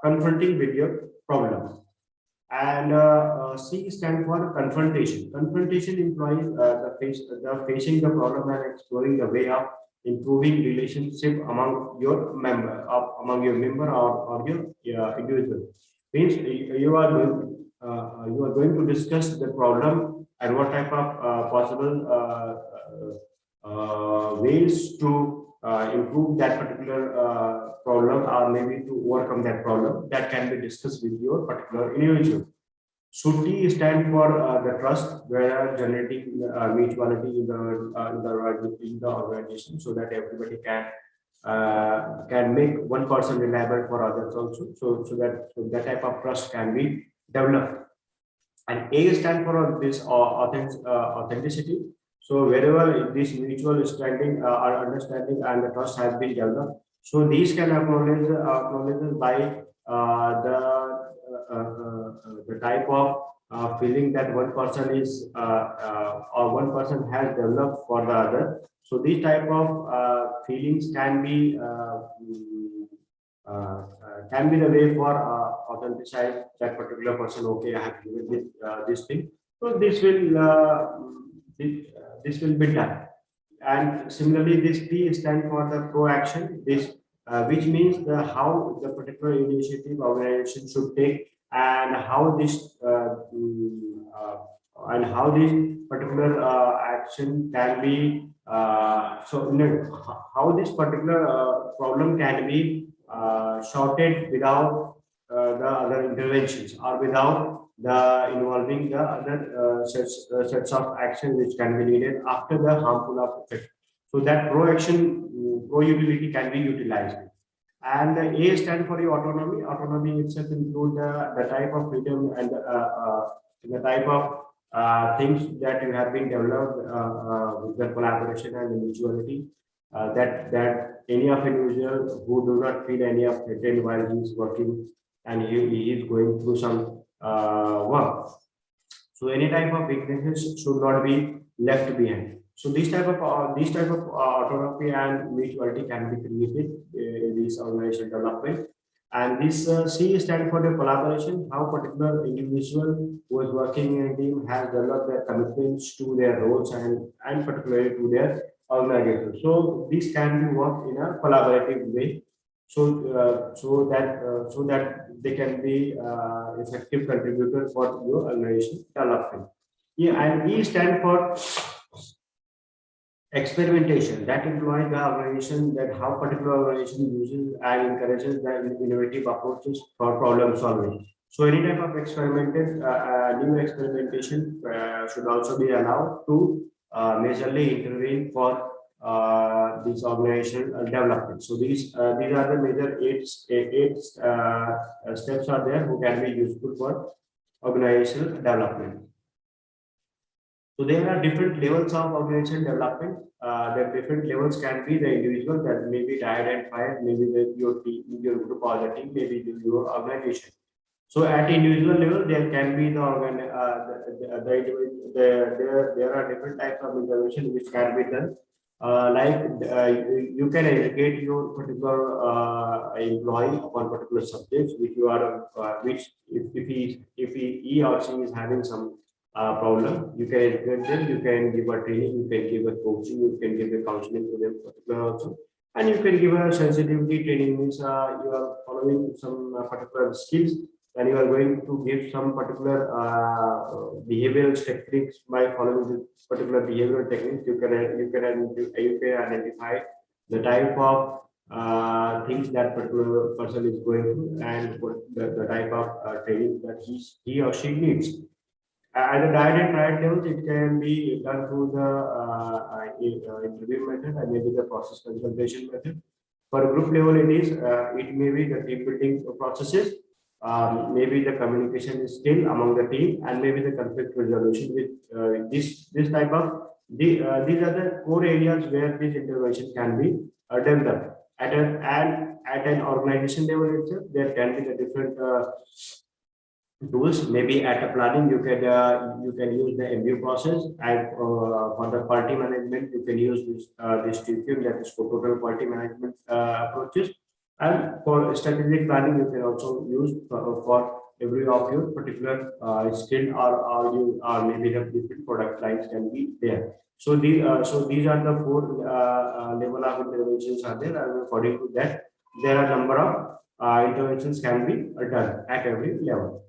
confronting with your problem. And C stand for confrontation. Confrontation implies the facing the problem and exploring the way of improving relationship among your member or your individual. Means you are going to discuss the problem and what type of possible ways to improve that particular problem, or maybe to overcome that problem, that can be discussed with your particular individual. So T stand for the trust, where generating mutuality in the organization, so that everybody can make one person reliable for others also. So that type of trust can be developed. And A stand for this authenticity. So wherever this mutual standing or understanding and the trust has been developed, so these can acknowledge by the type of feeling that one person is or one person has developed for the other. So these type of feelings can be the way for authenticate that particular person. Okay, I have given this thing, so this will be done. And similarly, this P stand for the proaction, this which means the how the particular initiative organization should take, and how this particular action can be how this particular problem can be shorted without the other interventions, or without the involving the other sets of action which can be needed after the harmful effect. So that pro utility can be utilized. And the A stand for the autonomy. Autonomy itself includes the type of freedom and the type of things that you have been developed with the collaboration and individuality. That any of individual who do not feel any of threatened while he is working, and he is going through some work. So any type of weaknesses should not be left behind. So this type of autonomy and mutuality can be created in this organization development. And this C stand for the collaboration, how particular individual who is working in a team has developed their commitments to their roles, and particularly to their organization. So this can be worked in a collaborative way. So that they can be effective contributor for your organization development. Yeah, and E stand for experimentation, that implies the organization, that how particular organization uses and encourages the innovative approaches for problem solving. So any type of new experimentation should also be allowed to majorly intervene for this organization development. So these are the major eight steps are there who can be useful for organizational development. So there are different levels of organization development. The different levels can be the individual, that may be identified, maybe your team, your group or the team, maybe your organization. So at individual level, there can be there are different types of intervention which can be done. You can educate your particular employee upon particular subjects which you are which if he or she is having some problem, you can educate them, you can give a training, you can give a coaching, you can give a counseling to them particular also, and you can give a sensitivity training. Means you are following some particular skills, and you are going to give some particular behavioral techniques. By following this particular behavioral techniques, you can identify the type of things that particular person is going through, and what the type of training that he or she needs. At the direct and trial levels, it can be done through the interview method and maybe the process consultation method. For group level, it may be the team building processes, maybe the communication skill among the team, and maybe the conflict resolution. With this type of these are the core areas where this intervention can be developed. At an organization level itself, there can be the different tools. Maybe at a planning, you can use the MBO process, and for the quality management, you can use this TQM, that is for total quality management approaches. And for strategic planning, you can also use for every of your particular skill, or maybe the different product lines can be there. So these are the four level of interventions are there, and according to that, there are number of interventions can be done at every level.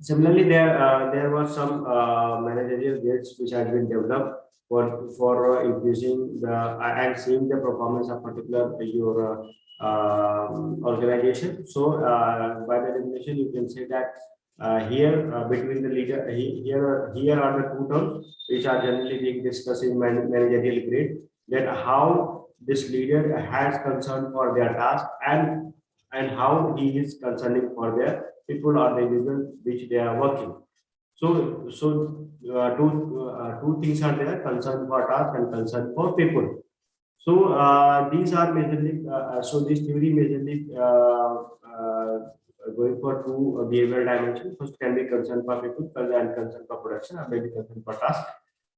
Similarly, there was some managerial gates which has been developed for increasing the and seeing the performance of particular your organization. So by the definition, you can say that here between the leader, here are the two terms which are generally being discussed in managerial grade. That how this leader has concern for their task, and how he is concerning for their people or the individual which they are working. Two things are there: concern for task and concern for people. So these are majorly. So this theory majorly going for two behavioral dimensions. First can be concern for people, and concern for production, and maybe concern for task.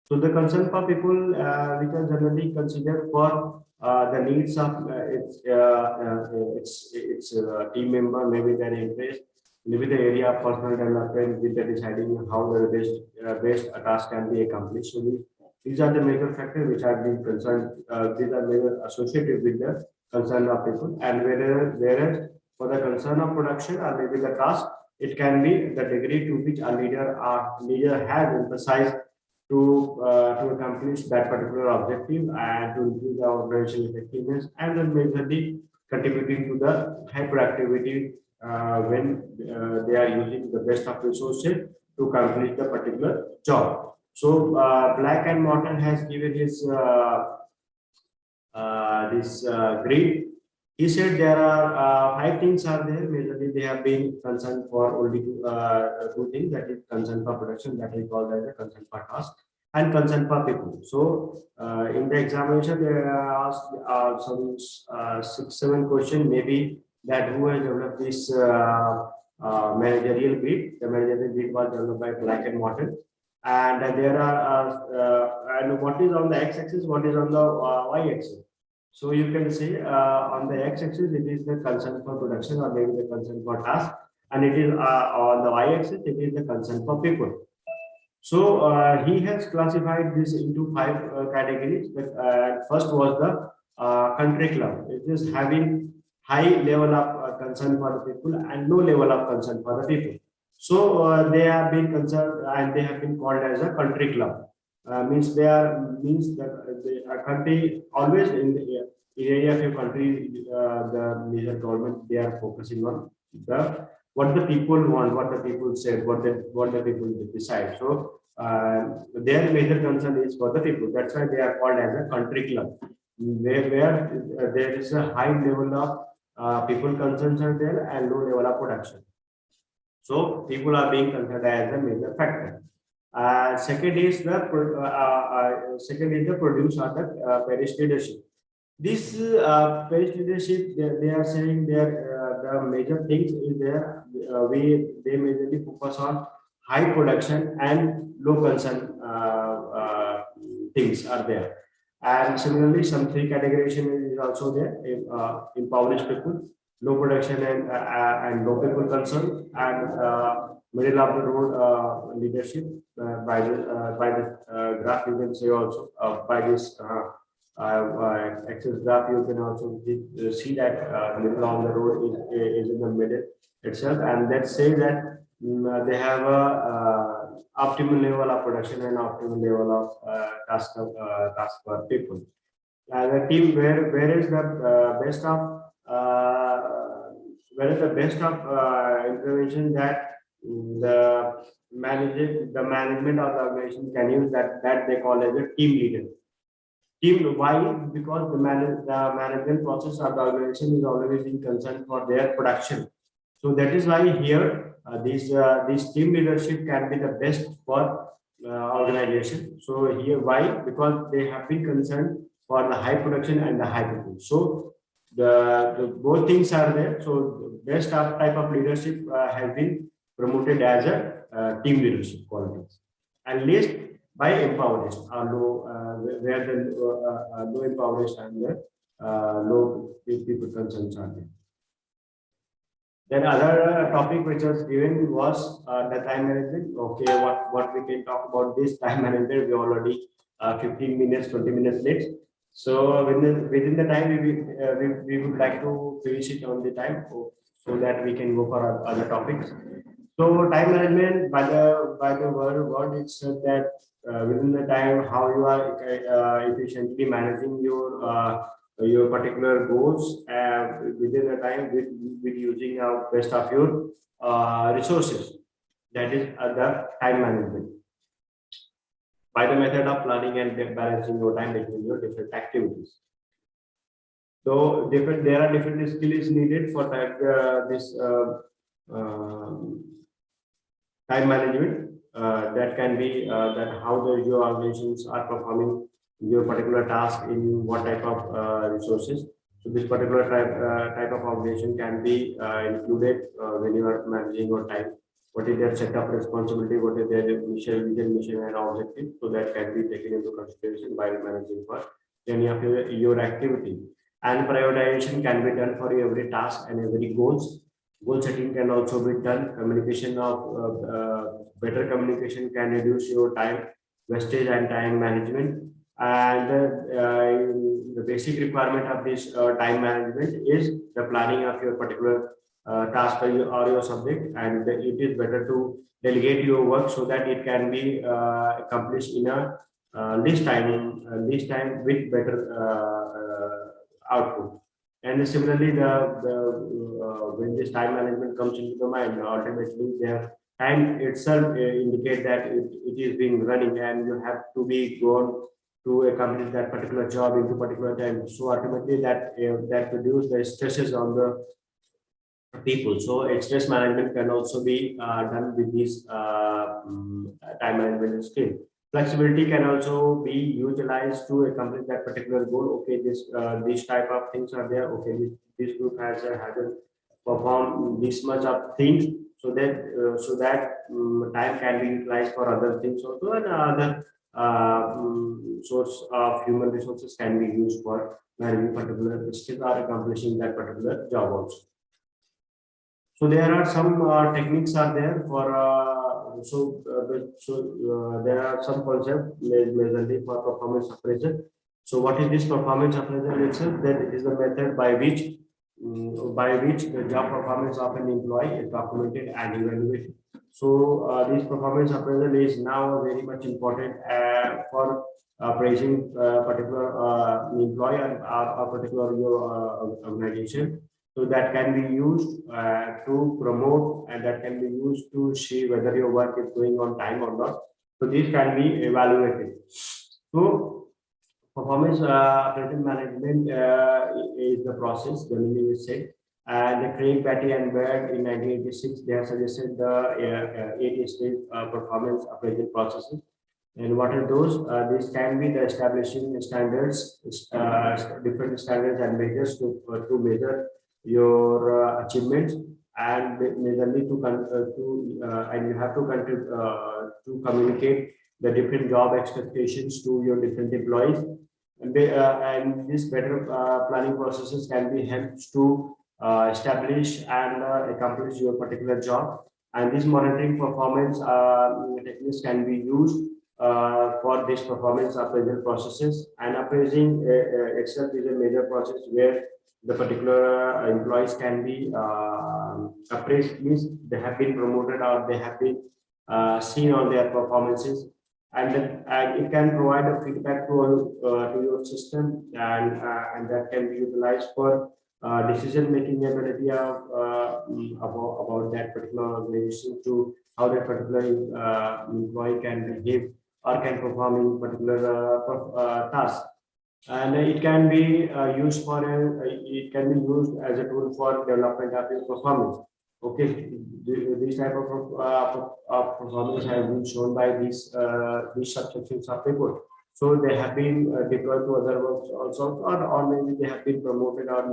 So the concern for people, which are generally considered for the needs of its team member, maybe their interest, maybe the area of personal development, with the deciding how the best a task can be accomplished. So these are the major factors which are being concerned. These are major associated with the concern of people, and whereas for the concern of production or maybe the task, it can be the degree to which a leader has emphasized to accomplish that particular objective and to improve the organizational effectiveness, and then majorly contributing to the hyperactivity when they are using the best of resources to complete the particular job. So Black and Morton has given his this grade. He said there are five things are there. Majorly, they have been concerned for only two things. That is concern for production, that is called as a concern for task, and concern for people. So in the examination, they asked some 6-7 questions. Maybe that who has developed this managerial grid. The managerial grid was developed by Black and Morton. And there are and what is on the x-axis, what is on the y-axis. So you can say on the x-axis it is the concern for production or maybe the concern for task, and it is on the y-axis it is the concern for people. So he has classified this into 5 categories. First was the country club. It is having high level of concern for the people and low level of concern for the people. So they have been concerned and they have been called as a country club. Means that a country always in the area of a country, the major government, they are focusing on the what the people want, what the people said, what the people decide. So their major concern is for the people. That's why they are called as a country club, where there is a high level of people concerns are there and low level of production. So people are being considered as a major factor. Second is the produce or the parish leadership. This parish leadership, they are saying the major things is there. They majorly focus on high production and low concern things are there. And similarly, some 3 categorization is also there. Impoverished people, low production and low people concern, and middle of the road leadership. By the graph you can say also by this axis graph you can also see that middle of the road is in the middle itself, and let's say that they have a optimal level of production and optimal level of task for people. The team where is the best of intervention that the management of the organization can use, that they call as a team leader. Team, why? Because the management process of the organization is always in concern for their production. So that is why here this team leadership can be the best for organization. So here why? Because they have been concerned for the high production and the high people. So the both things are there. So best type of leadership has been promoted as a team leadership qualities, and least by empowered where the low empowered and the low people concerns are there. Then other topic which was given was the time management. Okay, what we can talk about this time management? We already 15 minutes, 20 minutes late. So within the time we would like to finish it on the time so that we can go for other topics. So time management by the word it said that within the time how you are efficiently managing your particular goals within the time with using best of your resources. That is the time management. By the method of planning and balancing your time between your different activities. So there are different skills needed for that this time management. that can be that how your organizations are performing your particular task in what type of resources. So this particular type of organization can be included when you are managing your time. What is their set of responsibility? What is their mission, and objective? So that can be taken into consideration while managing for any of your activity. And prioritization can be done for every task and every goals. Goal setting can also be done. Communication of better communication can reduce your time wastage and time management. And the basic requirement of this time management is the planning of your particular task or your subject, and it is better to delegate your work so that it can be accomplished in a least time with better output. And similarly, when this time management comes into the mind, ultimately their time itself indicate that it is being running, and you have to be gone to accomplish that particular job into particular time. So ultimately, that produce the stresses on the people. So stress management can also be done with this time management skill. Flexibility can also be utilized to accomplish that particular goal. Okay, this type of things are there. Okay, this group hasn't performed this much of things, so that time can be utilized for other things also, and other source of human resources can be used for managing particular skill or accomplishing that particular job also. So there are some techniques are there for there are some concepts majorly for performance appraisal. So what is this performance appraisal itself? That it is the method by which the job performance of an employee is documented and evaluated. So this performance appraisal is now very much important for appraising particular employee or particular your organization. So that can be used to promote, and that can be used to see whether your work is going on time or not. So this can be evaluated. So performance appraisal management is the process, the meaning is said. And Craig, Batty, and Baird in 1986, they have suggested the 8-stage performance appraisal processes. And what are those? This can be the establishing standards, different standards and measures to measure your achievements, and majorly and you have to communicate the different job expectations to your different employees, and these better planning processes can be helped to establish and accomplish your particular job. And this monitoring performance techniques can be used for this performance appraisal processes. And appraising itself is a major process where the particular employees can be appraised, means they have been promoted or they have been seen on their performances, and it can provide a feedback to your system, and that can be utilized for decision making ability of about that particular organization, to how that particular employee can behave or can perform in particular task. And it can be used for it can be used as a tool for development of your performance. Okay, this type of performance has been shown by these subsections of report. So they have been deployed to other works also, or maybe they have been promoted, or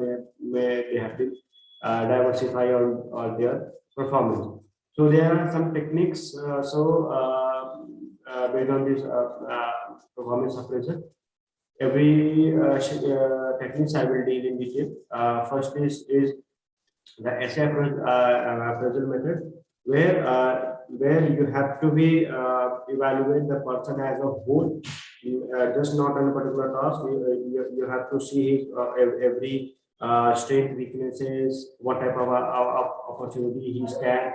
they have been diversified on their performance. So there are some techniques. Based on this performance appraisal, every techniques I will deal in detail. First is the essay appraisal method, where you have to be evaluate the person as a whole, just not on a particular task. You have to see his every strength, weaknesses, what type of opportunity he can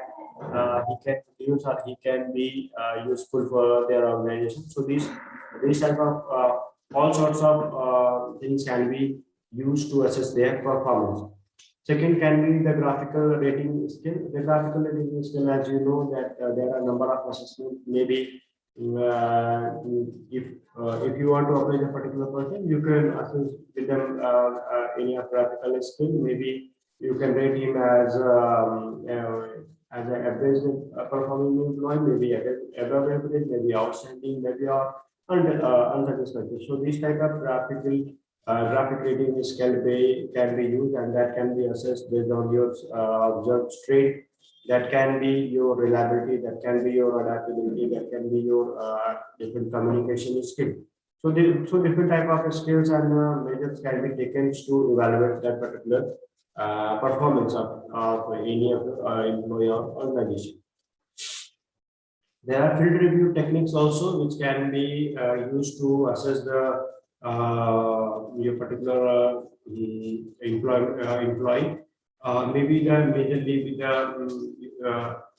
produce, or he can be useful for their organization. So these type of all sorts of things can be used to assess their performance. Second can be the graphical rating skill. The graphical rating skill, as you know, that there are a number of assessments. Maybe if you want to appraise a particular person, you can assess with them any graphical skill. Maybe you can rate him as an average performing employee. Maybe above average, maybe outstanding, maybe unsatisfactory. So these type of graphic rating can be used, and that can be assessed based on your observed trait. That can be your reliability, that can be your adaptability, that can be your different communication skill. So different type of skills and measures can be taken to evaluate that particular performance of any of the employee or organization. There are field review techniques also, which can be used to assess the your particular employee. Maybe the majorly with the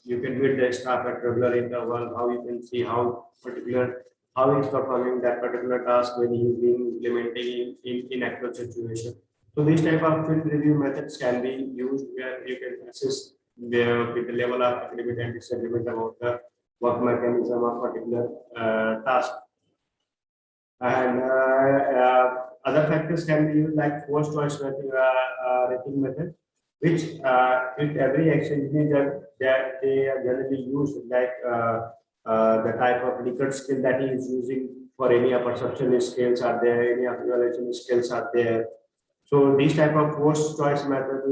you can meet the staff at regular interval. How you can see how he's performing that particular task when he's being implementing in actual situation. So these type of field review methods can be used where you can assess with the level of agreement and disagreement about the work mechanism of particular task. And other factors can be used like forced choice rating method, which with every exchange that they are generally used like the type of Likert skill that he is using for any perception skills are there, any evaluation skills are there. So these type of forced choice method,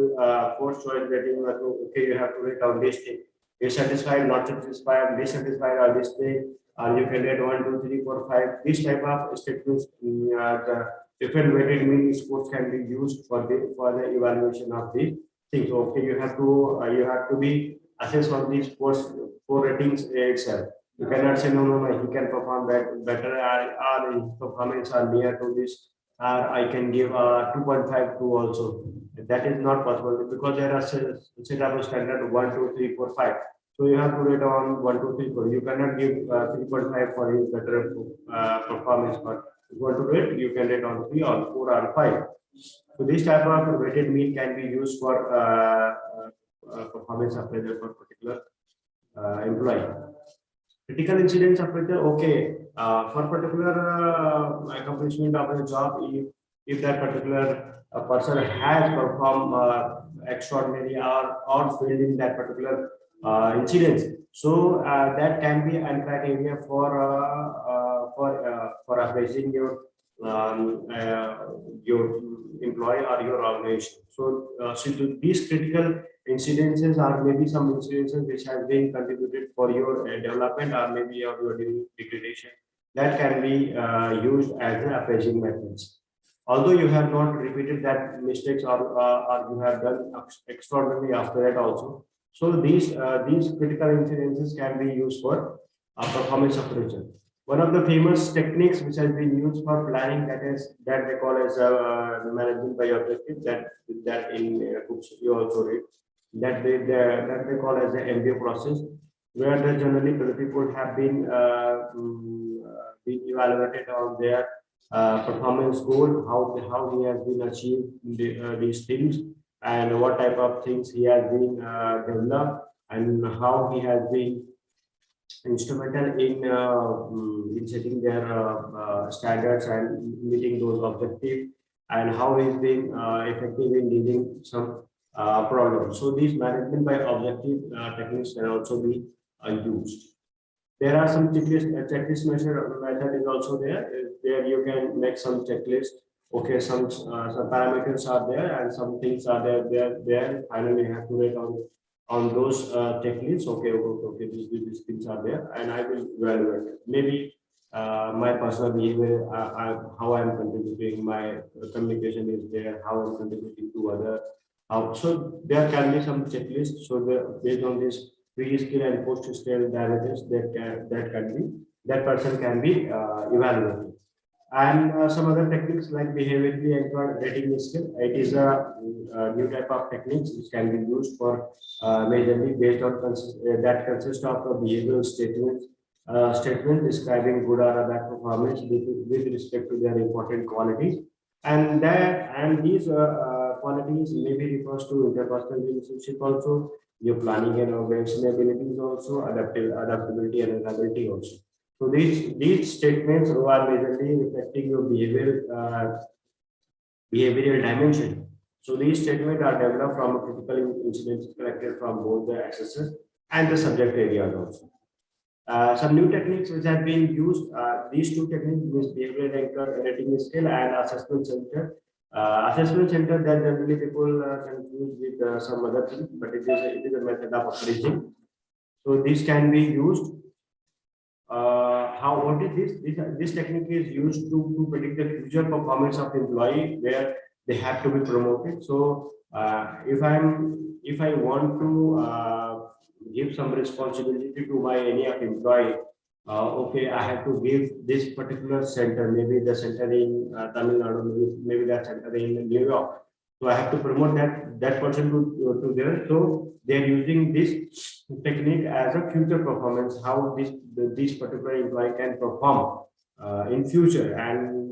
forced choice rating method, okay, you have to rate on this thing. You're satisfied, not satisfied, dissatisfied, or this thing, you can rate 1, 2, 3, 4, 5. This type of statements, the different weighted mean scores can be used for the evaluation of the things. Okay, you have to be assessed on these four ratings itself. You cannot say no, he can perform better, or his performance are near to this. I can give 2.5 to also. That is not possible because there are set up standard 1, 2, 3, 4, 5. So you have to rate on 1, 2, 3, 4. You cannot give 3.5 for his better performance, but if you want to rate, you can rate on 3 or 4 or 5. So this type of weighted mean can be used for performance appraisal for particular employee. Critical incidents appraisal, okay, for particular accomplishment of a job, if that particular person has performed extraordinary or failed in that particular incidents, so that can be a criteria for appraising your employee or your organization. So, these critical incidences or maybe some incidences which have been contributed for your development or maybe of your degradation, that can be used as an appraising methods. Although you have not repeated that mistakes or you have done extraordinarily after that also. So these critical incidences can be used for performance appraisal. One of the famous techniques which has been used for planning, that they call as management by objective, that in books you also read, that they call as the MBA process, where the generally the people have been evaluated on their performance goal, how he has been achieved these things, and what type of things he has been developed, and how he has been instrumental in setting their standards and meeting those objectives, and how he's been effective in dealing some problems. So these management by objective techniques can also be used. There are some checklist method is also there. There you can make some checklist. Okay, some parameters are there and some things are there. Finally, you have to rate on those checklists. Okay, these things are there, and I will evaluate it. Maybe my personal behavior, how I'm contributing, my communication is there, how I'm contributing to other. So there can be some checklists. So based on this pre-skill and post-skill damages, that person can be evaluated. And some other techniques like behaviorally anchored rating skill. It is a new type of techniques which can be used for majorly based on that consists of behavioral statement describing good or bad performance with respect to their important qualities, and these qualities may be refers to interpersonal relationship also, your planning and organization abilities also, adaptability and reliability also. So these statements are majorly reflecting your behavioral dimension. So these statements are developed from a critical incidents collected from both the assessors and the subject areas also. Some new techniques which have been used, these two techniques, means behavioral anchor rating scale and assessment center. Assessment center, that generally people confuse with some other thing, but it is a method of appraising. So this can be used. What is this? This technique is used to predict the future performance of employee where they have to be promoted. So if I want to give some responsibility to my any of employee, okay, I have to give this particular center, maybe the center in Tamil Nadu, maybe that center in New York. So I have to promote that person to there. So they are using this technique as a future performance, how this particular employee can perform in future, and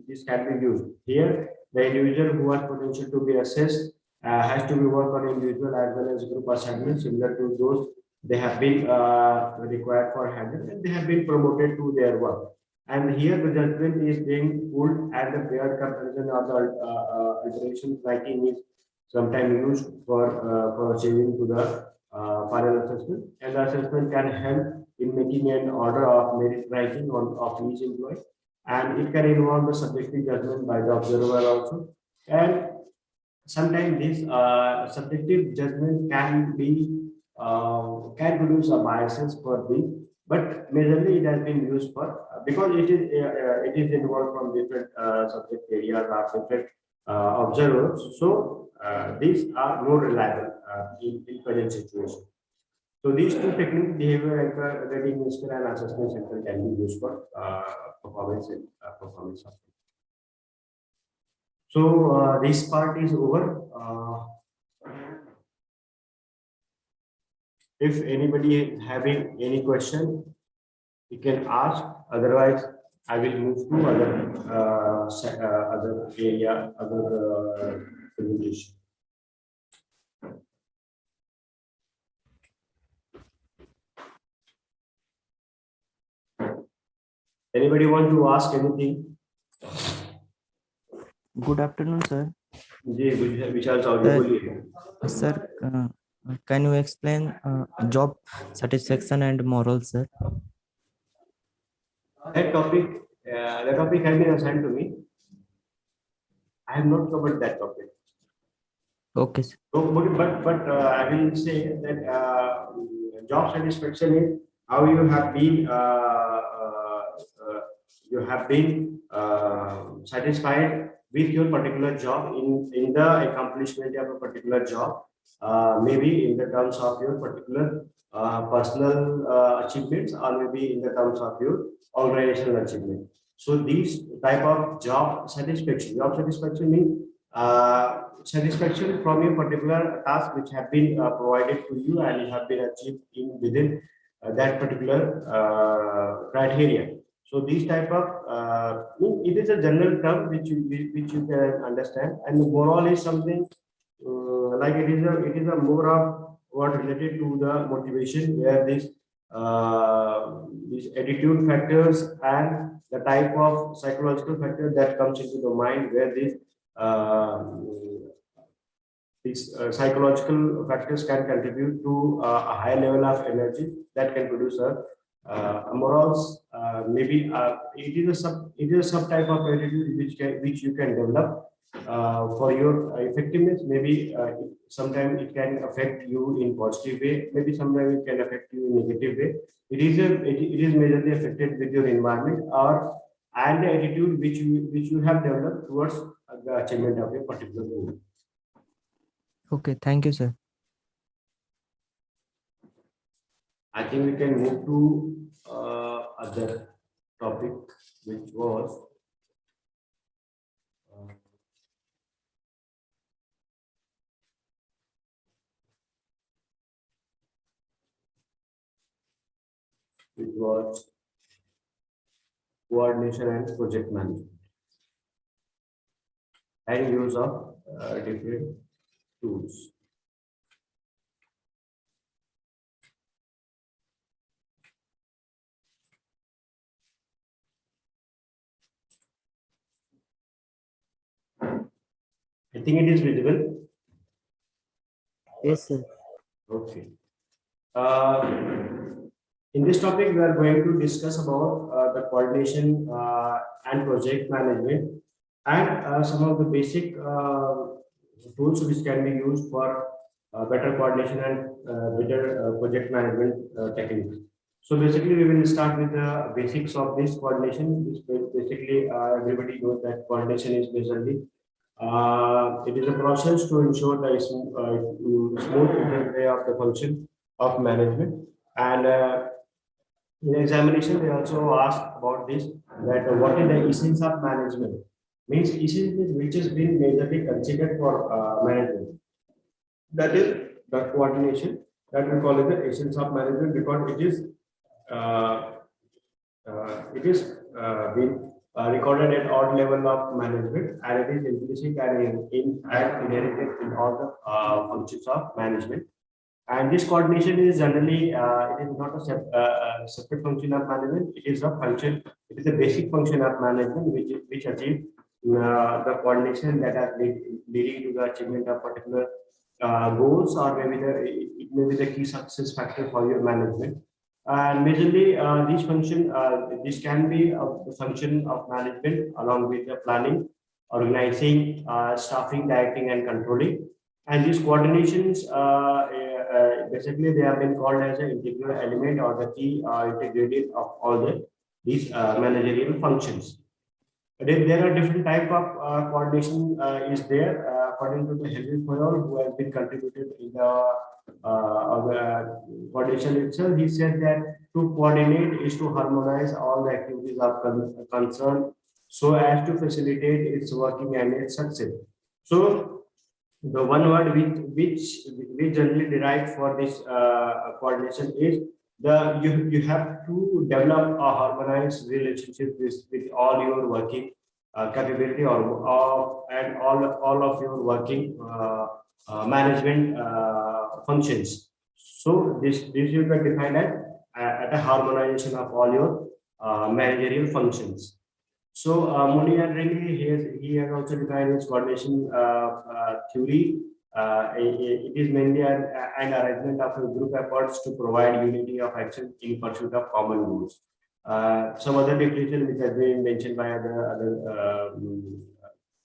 this can be used here. The individual who has potential to be assessed has to be work on individual as well as group assignments similar to those they have been required for handle, and they have been promoted to their work. And here the judgment is being pulled, and the paired comparison of the iteration tracking is sometimes used for changing to the final assessment. And the assessment can help in making an order of merit ranking of each employee, and it can involve the subjective judgment by the observer also. And sometimes this subjective judgment can produce a biases for the, but majorly it has been used for because it is involved from different subject areas or different observers. So these are more reliable in present situation. So these two techniques, behavior anchor, rating scale, and assessment center, can be used for performance and performance. So this part is over. If anybody having any question, you can ask. Otherwise, I will move to other area, other presentation. Anybody want to ask anything? Good afternoon, sir. Vishal Chaudhary, बोलिए. Sir, can you explain job satisfaction and moral, sir? That topic has been assigned to me. I have not covered that topic. Okay, sir. So, but I will say that job satisfaction is how you have been satisfied with your particular job in the accomplishment of a particular job, maybe in the terms of your particular personal achievements, or maybe in the terms of your organizational achievement. So these type of job satisfaction means satisfaction from your particular task which have been provided to you and you have been achieved within that particular criteria. So these type of it is a general term which you can understand, and moral is something like it is a more of what related to the motivation, where these attitude factors and the type of psychological factor that comes into the mind, where these psychological factors can contribute to a high level of energy that can produce a morals. Maybe it is a sub type of attitude which you can develop for your effectiveness. Maybe sometimes it can affect you in positive way. Maybe sometimes it can affect you in negative way. It is majorly affected with your environment and the attitude which you have developed towards the achievement of a particular goal. Okay, thank you, sir. I think we can move to other topic, which was coordination and project management and use of different tools. I think it is visible. Yes, sir. Okay. In this topic, we are going to discuss about the coordination and project management and some of the basic tools which can be used for better coordination and better project management techniques. So basically, we will start with the basics of this coordination. Which basically, everybody knows that coordination is basically it is a process to ensure the smooth interplay of the function of management. And in examination, they also ask about this, that what is the essence of management? Means essence is which has been majorly considered for management. That is the coordination that we call it the essence of management, because uh, it is been recorded at all level of management, and it is implicit and inherited in all the functions of management. And this coordination is generally, it is not a separate function of management. It is a function, it is a basic function of management which achieve the coordination that are leading to the achievement of particular goals, or maybe it may be the key success factor for your management. And majorly, this can be a function of management along with the planning, organizing, staffing, directing, and controlling. And these coordinations, basically, they have been called as an integral element or the key integrated of all these managerial functions. There are different type of coordination is there according to the Henry Fayol, who has been contributed in the coordination itself. He said that to coordinate is to harmonize all the activities of concern so as to facilitate its working and its success. So the one word which we generally derive for this coordination is you have to develop a harmonized relationship with all your working capability and all of your working management functions. So this you can define as at a harmonization of all your managerial functions. So Moni and Ringley, he has also defined his coordination theory. It is mainly an arrangement of a group efforts to provide unity of action in pursuit of common goals. Some other definition which has been mentioned by other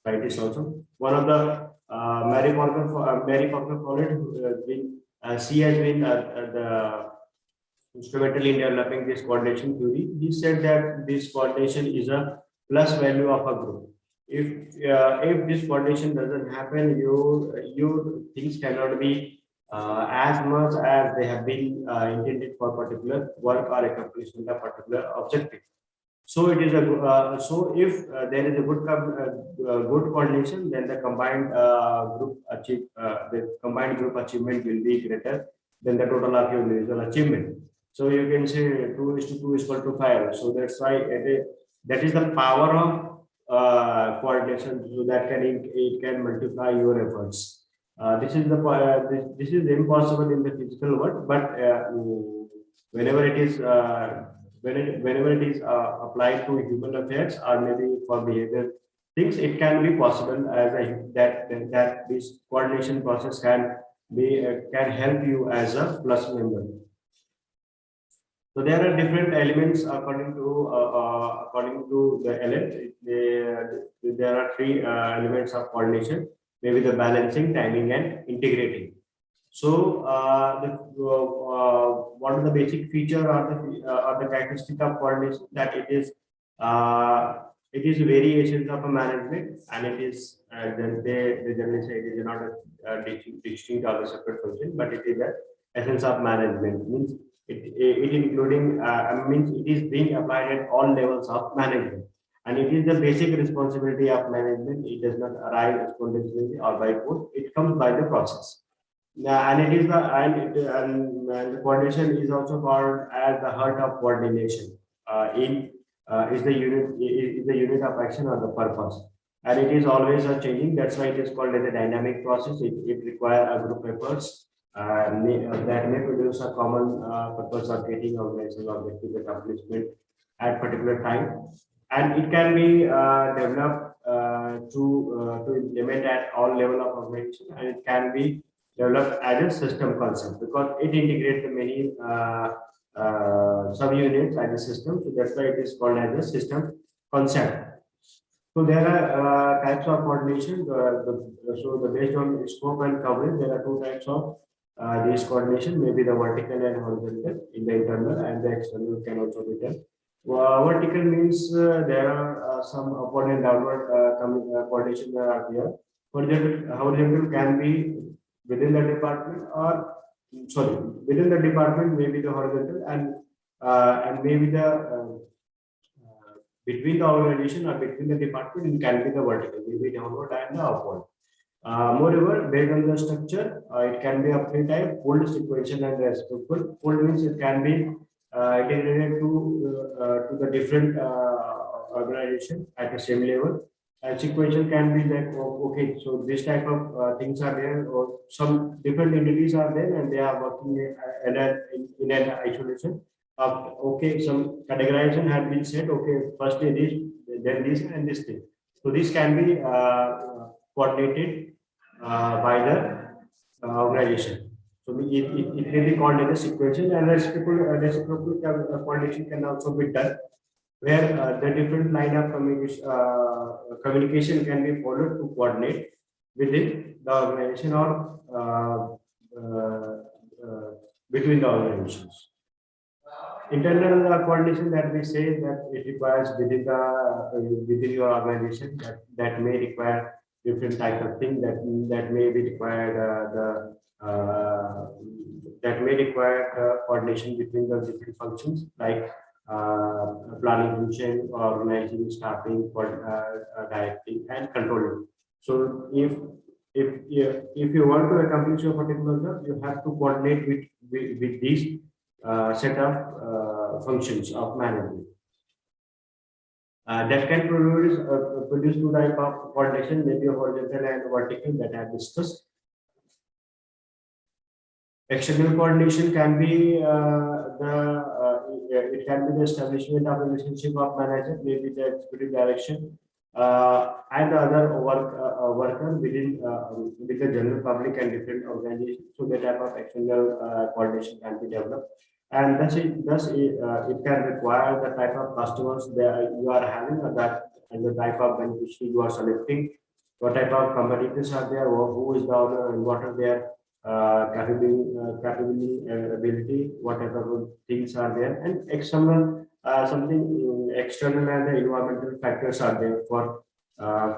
scientists also. One of the Mary Parker Follett, she has been the instrumental in developing this coordination theory. He said that this coordination is a plus value of a group. If this coordination doesn't happen, your things cannot be as much as they have been intended for particular work or accomplishment of particular objective. So it is so if there is a good coordination, then the combined group achievement will be greater than the total of your individual achievement. So you can say 2:2 is equal to 5. So that's why that is the power of coordination. So that it can multiply your efforts. This is impossible in the physical world, but whenever it is whenever it is applied to human affairs or maybe for behavior things, it can be possible as that this coordination process can help you as a plus member. So there are different elements according to the LN. There are three elements of coordination, maybe the balancing, timing, and integrating. So what are the basic feature or the characteristic of coordination? That it is variations of a management, and it is they generally say it is not a distinct or a separate function, but it is a essence of management. Means it including means it is being applied at all levels of management, and it is the basic responsibility of management. It does not arise spontaneously or by force; it comes by the process. And it is and the coordination is also called as the heart of coordination. Is the unit of action or the purpose, and it is always a changing. That's why it is called as a dynamic process. It requires a group efforts that may produce a common purpose of getting organizational objective accomplishment at particular time, and it can be developed to implement at all level of organization, and it can be developed as a system concept because it integrates the many subunits as a system. So that's why it is called as a system concept. So there are types of coordination. Based on scope and coverage, there are two types of this coordination. Maybe the vertical and horizontal in the internal, and the external can also be done. Vertical means there are some upward and downward coordination that are there. Horizontal can be within the department, or sorry, within the department, maybe the horizontal, and maybe the between the organization or between the department, it can be the vertical, maybe downward and the upward. Moreover, based on the structure, it can be of three types: pulled, sequential, and reciprocal. Pulled means it can be integrated to the different organization at the same level. And sequential can be like, okay, so this type of things are there, or some different entities are there, and they are working in an isolation. Okay, some categorization had been said. Okay, firstly this, then this, and this thing. So this can be coordinated by the organization. So it may be called as a sequential, and reciprocal coordination can also be done, where the different line of communication can be followed to coordinate within the organization, or between the organizations. Internal coordination, that we say that it requires within your organization, that may require different type of thing, that may be required that may require coordination between the different functions, like planning, function, organizing, staffing, directing, and controlling. So if you want to accomplish your particular job, you have to coordinate with these set of functions of management. That can produce two type of coordination, maybe horizontal and vertical, that I have discussed. External coordination can be it can be the establishment of a relationship of manager, maybe the executive direction, and the other worker within with the general public and different organizations. So that type of external coordination can be developed, and thus it can require the type of customers that you are having, or that and the type of beneficiary you are selecting, what type of competitors are there, or who is the owner, and what are their capability, ability, what type of things are there, and external something external and the environmental factors are there for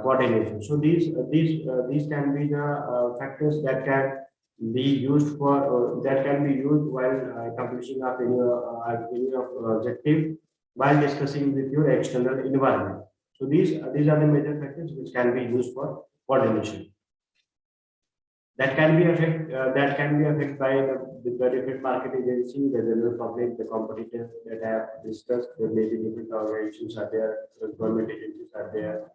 coordination. So these can be the factors that can be used for that can be used while accomplishing of any objective, while discussing with your external environment. So these are the major factors which can be used for coordination. That can be affected by the different market agency, the general public, the competitors that I have discussed. There may be different organizations are there, government agencies are there,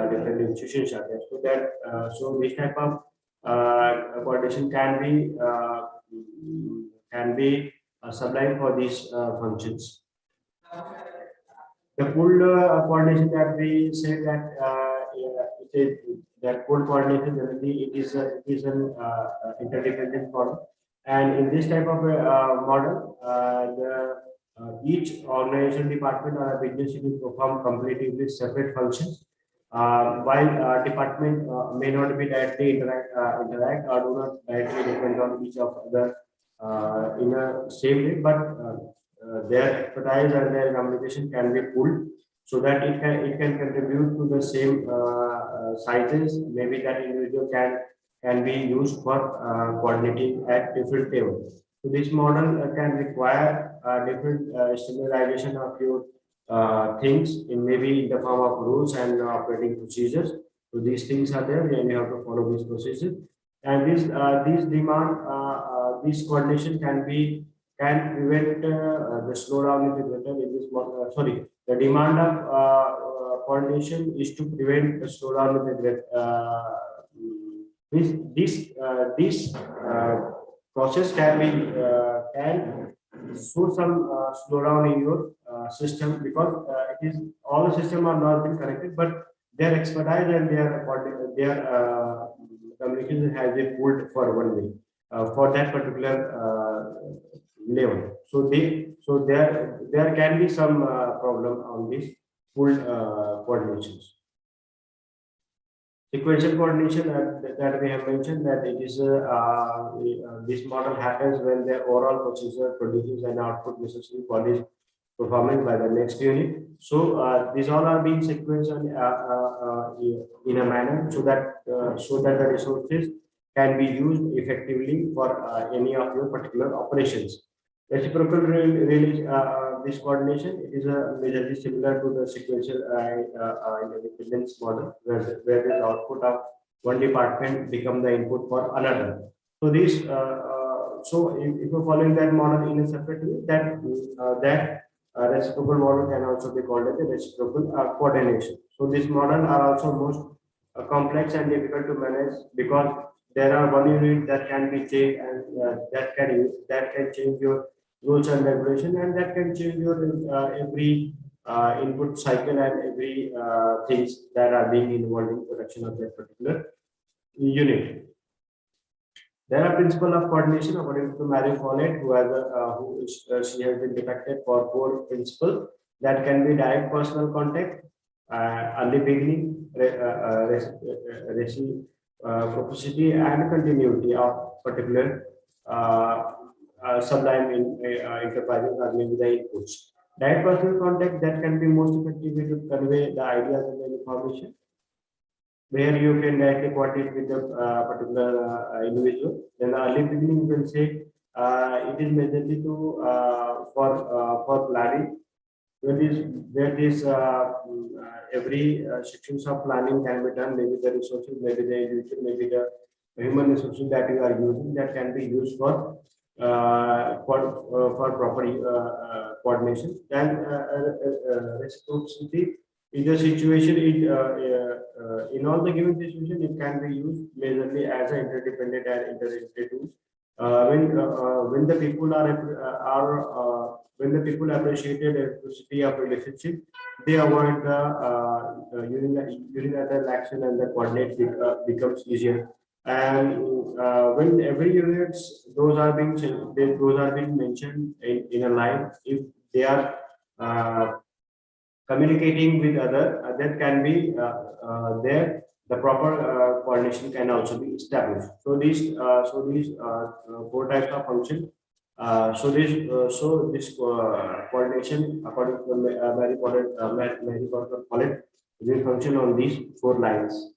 different institutions are there. So this type of coordination can be sublime for these functions. The pooled coordination, that we say that that pooled coordination, generally it is an interdependent model, and in this type of model, each organization, department, or a business unit perform completely separate functions, while department may not be directly interact or do not directly depend on each of other in a same way, but their expertise and their communication can be pooled, so that it can contribute to the same sizes. Maybe that individual can be used for coordinating at different levels. So this model can require different standardization of your things in maybe in the form of rules and operating procedures. So these things are there, and you have to follow these procedures. And these demand this coordination can prevent the slowdown in the data in this model. Sorry, the demand of coordination is to prevent the slowdown in the this process can show some slowdown in your system, because it is all the system are not been connected, but their expertise and their communication has been pulled for one way for that particular level. So there can be some problem on this full coordinations. Sequential coordination that we have mentioned, that it is this model happens when the overall processor produces an output necessary for this performance by the next unit. So these all are being sequenced in a manner so that the resources can be used effectively for any of your particular operations. Reciprocal this coordination is majorly similar to the sequential interdependence model, where the output of one department become the input for another. So this so if you're following that model in a separate way, that reciprocal model can also be called as a reciprocal coordination. So this model are also most complex and difficult to manage, because there are one unit that can be changed, and that can change your rules and regulation, and that can change your every input cycle and every things that are being involved in production of that particular unit. There are principle of coordination according to Mary Follett, she has been depicted for 4 principles that can be direct personal contact, early beginning, reciprocity, and continuity of particular sublime enterprises or maybe the inputs. Direct personal contact that can be most effective way to convey the ideas and the information, where you can directly coordinate with the particular individual. Then the early beginning will say it is majorly to for planning, where this every sections of planning can be done. Maybe the resources, maybe the individual, maybe the human resources that you are using, that can be used for proper coordination. Then reciprocity is a situation in all the given situation, it can be used majorly as an interdependent and interrelated tools. When the people when the people appreciated the reciprocity of relationship, they avoid the unilateral action, and the coordinate becomes easier. And when every units those are being mentioned in a line, if they are communicating with other, that can be there, the proper coordination can also be established. So these 4 types of function. This coordination, according to Mary Pollard, will function on these 4 lines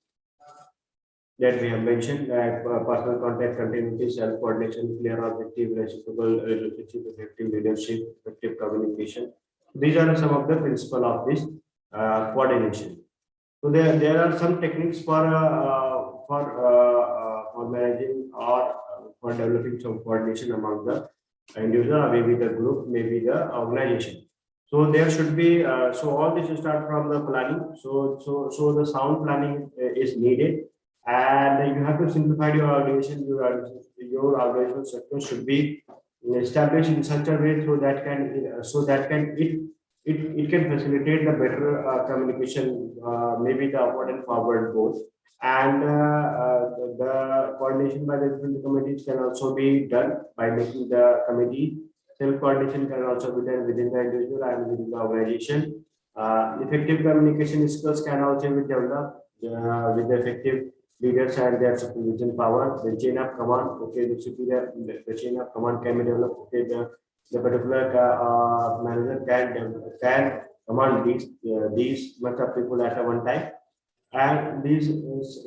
that we have mentioned, that personal contact, continuity, self coordination, clear objective, reciprocal relationship, effective leadership, effective communication. These are some of the principles of this coordination. So there are some techniques for managing or for developing some coordination among the individual, or maybe the group, maybe the organization. So there should be so all this will start from the planning. So the sound planning is needed, and you have to simplify your organization. Your organizational structure should be established in such a way so that it can facilitate the better communication, maybe the upward and forward both. And the coordination by the different committees can also be done by making the committee. Self coordination can also be done within the individual and within the organization. Effective communication skills can also be developed with the effective leaders and their supervision power. The chain of command, okay, the chain of command can be developed. Okay, the particular manager can command these much of people at one time. And these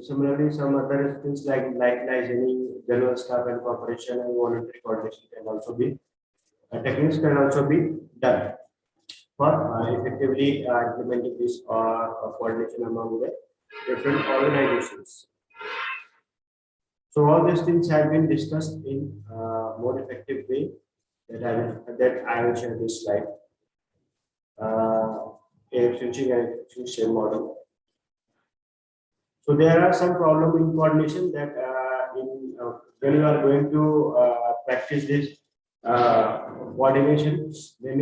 similarly some other things like any general staff and cooperation and voluntary coordination can also be techniques can also be done for effectively implementing this coordination among the different organizations. So all these things have been discussed in more effective way that I will share this slide. Switching and share model. So there are some problem in coordination that when you are going to practice this coordination, they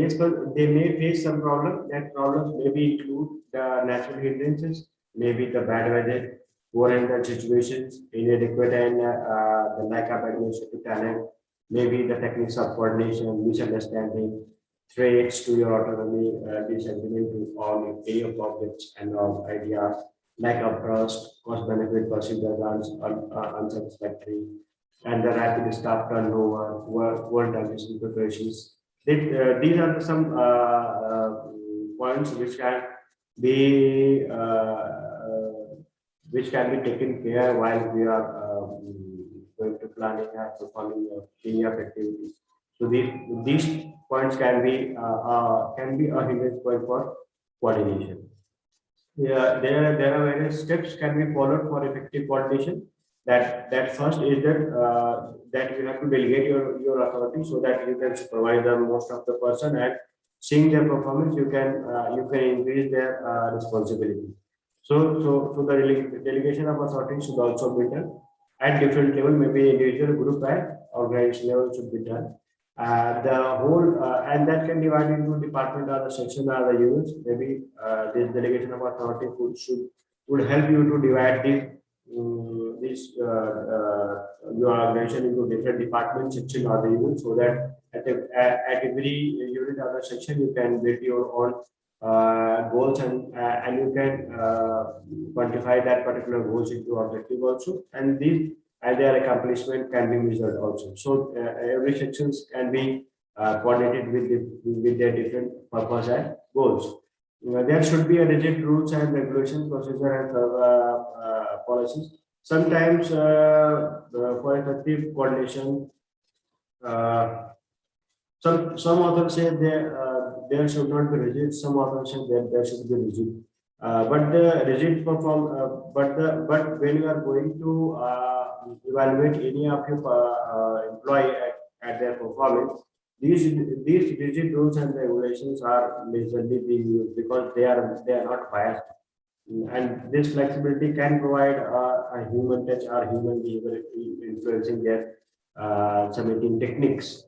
may face some problem. That problems maybe include the natural hindrances, maybe the bad weather, poor and situations, inadequate and the lack of administrative talent, maybe the techniques of coordination, misunderstanding, threats to your autonomy, disagreement to all any of objects and all ideas, lack of trust, cost benefit perceived as unsatisfactory, and the rapid staff turnover, work transition preparations. These are some points which can be taken care while we are going to planning and performing any of activity. So these points can be a hindrance point for coordination. Yeah, there are various steps can be followed for effective coordination. That first is that you have to delegate your authority so that you can supervise the most of the person, and seeing their performance you can increase their responsibility. So the delegation of authority should also be done at different level, maybe individual, group, and organization level should be done. The whole and that can divide into department or the section or the units. Maybe this delegation of authority would help you to divide your organization into different departments, section or the units, so that at every unit or the section you can build your own goals, and you can quantify that particular goals into objective also, and their accomplishment can be measured also. So every sections can be coordinated with their different purpose and goals. There should be a rigid rules and regulation procedure and policies. Sometimes for effective coordination, some authors say there should not be rigid. Some authors say that there should be rigid. But the rigid but when you are going to evaluate any of your employee at their performance, these rigid rules and regulations are majorly being used because they are not biased, and this flexibility can provide a human touch or human behavior influencing their submitting techniques.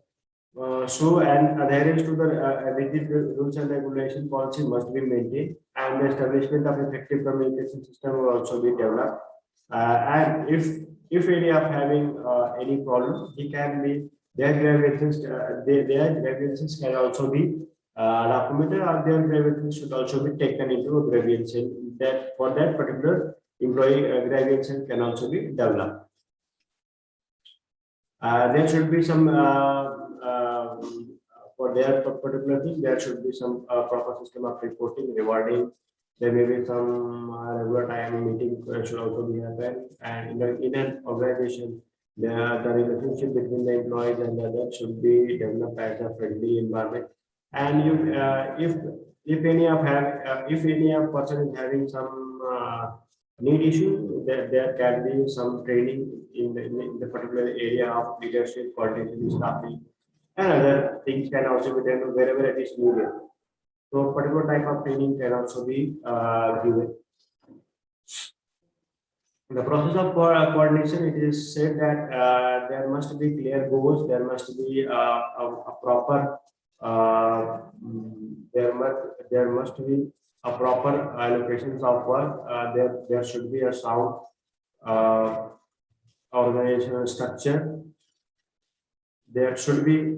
And adherence to the rigid rules and regulation policy must be maintained, and the establishment of effective communication system will also be developed. And if any of having any problem, he can be their grievances. Their grievances can also be documented, or their grievances should also be taken into a grievance that for that particular employee grievances can also be developed. There should be some for their particular thing. There should be some proper system of reporting, rewarding. There may be some regular time meeting should also be happen, and in an organization, the relationship between the employees and the others should be developed as a friendly environment. And if any of person is having some need issue, there can be some training in the particular area of leadership, coordination, staffing, and other things can also be done wherever it is needed. So particular type of training can also be given. In the process of coordination, it is said that there must be clear goals, there must be a proper there must be a proper allocations of work. There should be a sound organizational structure. There should be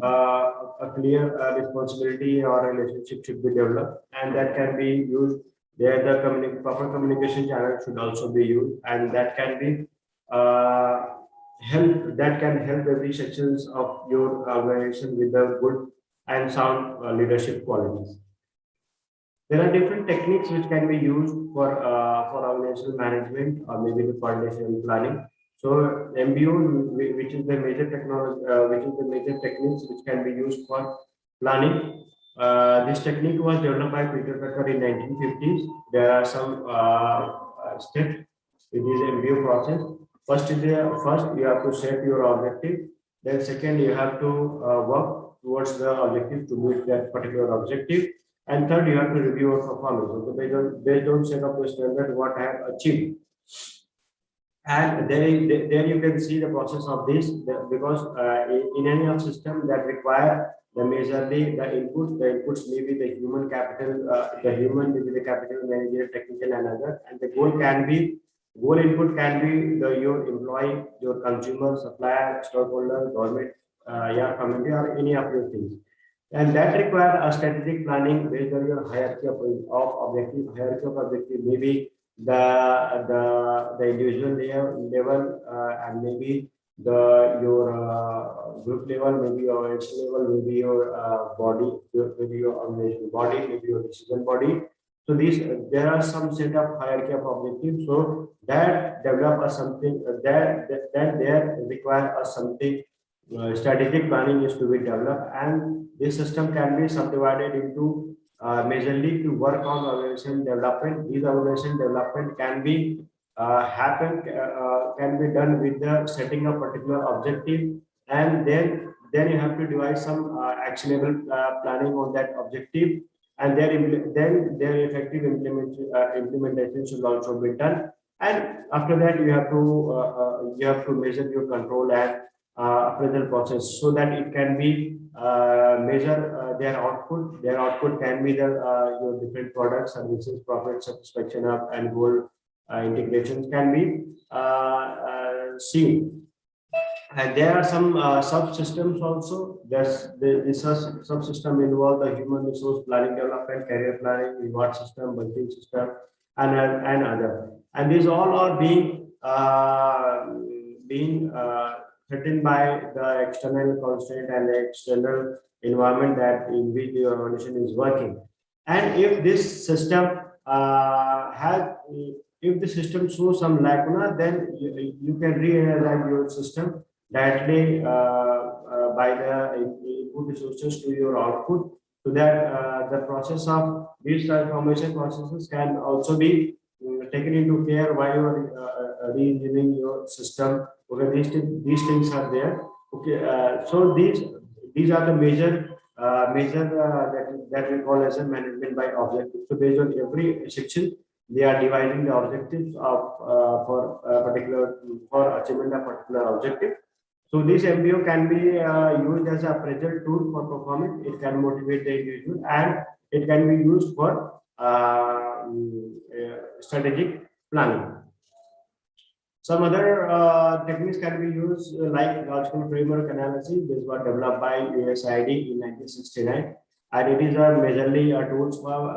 a clear responsibility or relationship should be developed, and that can be used. There, the proper communication channel should also be used, and that can be that can help every sections of your organization with the good and sound leadership qualities. There are different techniques which can be used for organizational management or maybe the coordination and planning. So MBO, which is the major technology, which is the major techniques which can be used for planning. This technique was developed by Peter Drucker in 1950s. There are some steps in this MBO process. First you have to set your objective. Then second, you have to work towards the objective to meet that particular objective. And third, you have to review your performance. So based on set of the standard what I have achieved. And there you can see the process of this, because in any of system that require the majorly the inputs may be the human capital, the human may be the capital, manager, technical and other, and the goal input can be your employee, your consumer, supplier, stockholder, government, your community, or any of your things. And that require a strategic planning based on your hierarchy of objective. Hierarchy of objective, maybe the individual level, and maybe your group level, maybe your organization level, maybe your body, maybe your organization body, maybe your decision body. So these there are some set of hierarchy of objectives. So that develop a something that there require a something strategic planning is to be developed, and this system can be subdivided into majorly to work on organization development. These organization development can be can be done with the setting a particular objective, and then you have to devise some actionable planning on that objective, and then their effective implementation should also be done. And after that, you have to measure your control and appraisal process so that it can be measure their output. Their output can be the your different products, services, profit, satisfaction of, and goal integrations can be seen. And there are some subsystems also. This subsystem involve the human resource planning, development, career planning, reward system, budgeting system, and other. And these all are being threatened by the external constraint and the external environment that in which the organization is working. And if this system if the system shows some lacuna, then you can re-analyze your system directly by the input resources to your output, so that the process of these transformation processes can also be taken into care while you are re-engineering your system. Okay, these things are there. Okay, so these are the major that we call as a management by objectives. So based on every section, they are dividing the objectives of for achievement of particular objective. So this MBO can be used as a appraisal tool for performance. It can motivate the individual, and it can be used for strategic planning. Some other techniques can be used like logical framework analysis. This was developed by USAID in 1969, and it is a majorly a tools for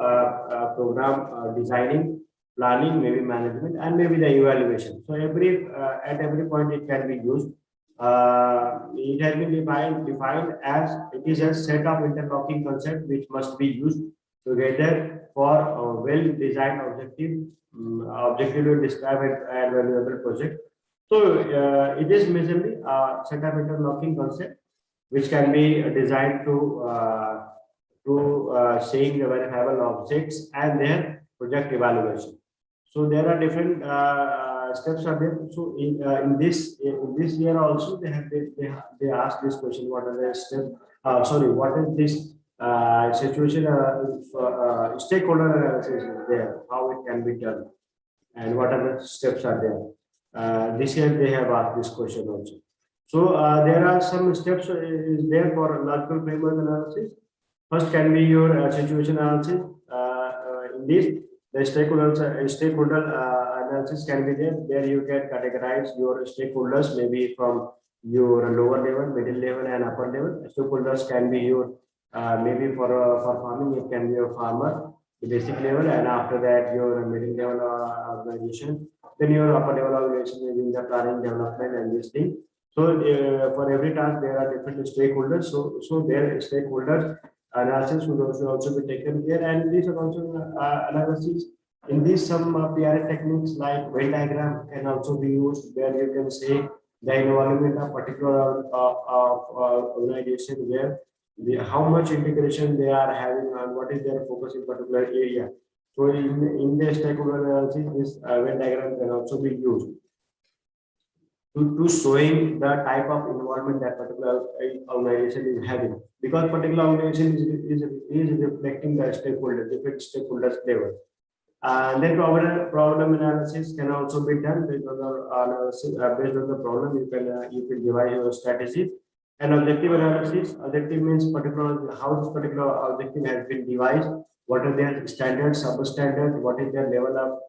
program designing, planning, maybe management, and maybe the evaluation. So at every point it can be used. It has been defined as it is a set of interlocking concepts which must be used together for a well-designed objectively describe and valuable project. So it is majorly a set of interlocking concept which can be designed to saying the verifiable objects and their project evaluation. So there are different steps are there. So in this year also they asked this question: what are the steps? What is this situation? Stakeholder analysis is there. How it can be done, and what are the steps are there? This year they have asked this question also. So there are some steps is there for logical framework analysis. First can be your situation analysis. In this, the stakeholder analysis can be there. There you can categorize your stakeholders, maybe from your lower level, middle level, and upper level. Stakeholders can be your maybe for farming, it can be a farmer, the basic level, and after that your middle level organization. Then your upper level organization is in the planning, development, and this thing. So for every task there are different stakeholders. So their stakeholders analysis should also be taken care, and these are also analysis. In this, some PR techniques like Venn diagram can also be used, where you can say the involvement of particular organization, where how much integration they are having and what is their focus in particular area. So in the stakeholder analysis, this Venn diagram can also be used to showing the type of involvement that particular organization is having, because particular organization is reflecting the different stakeholders level. And then problem analysis can also be done based on the analysis, based on the problem. You can devise your strategy And objective analysis, objective means particular how this particular objective has been devised, what are their standards, substandard, what is their level of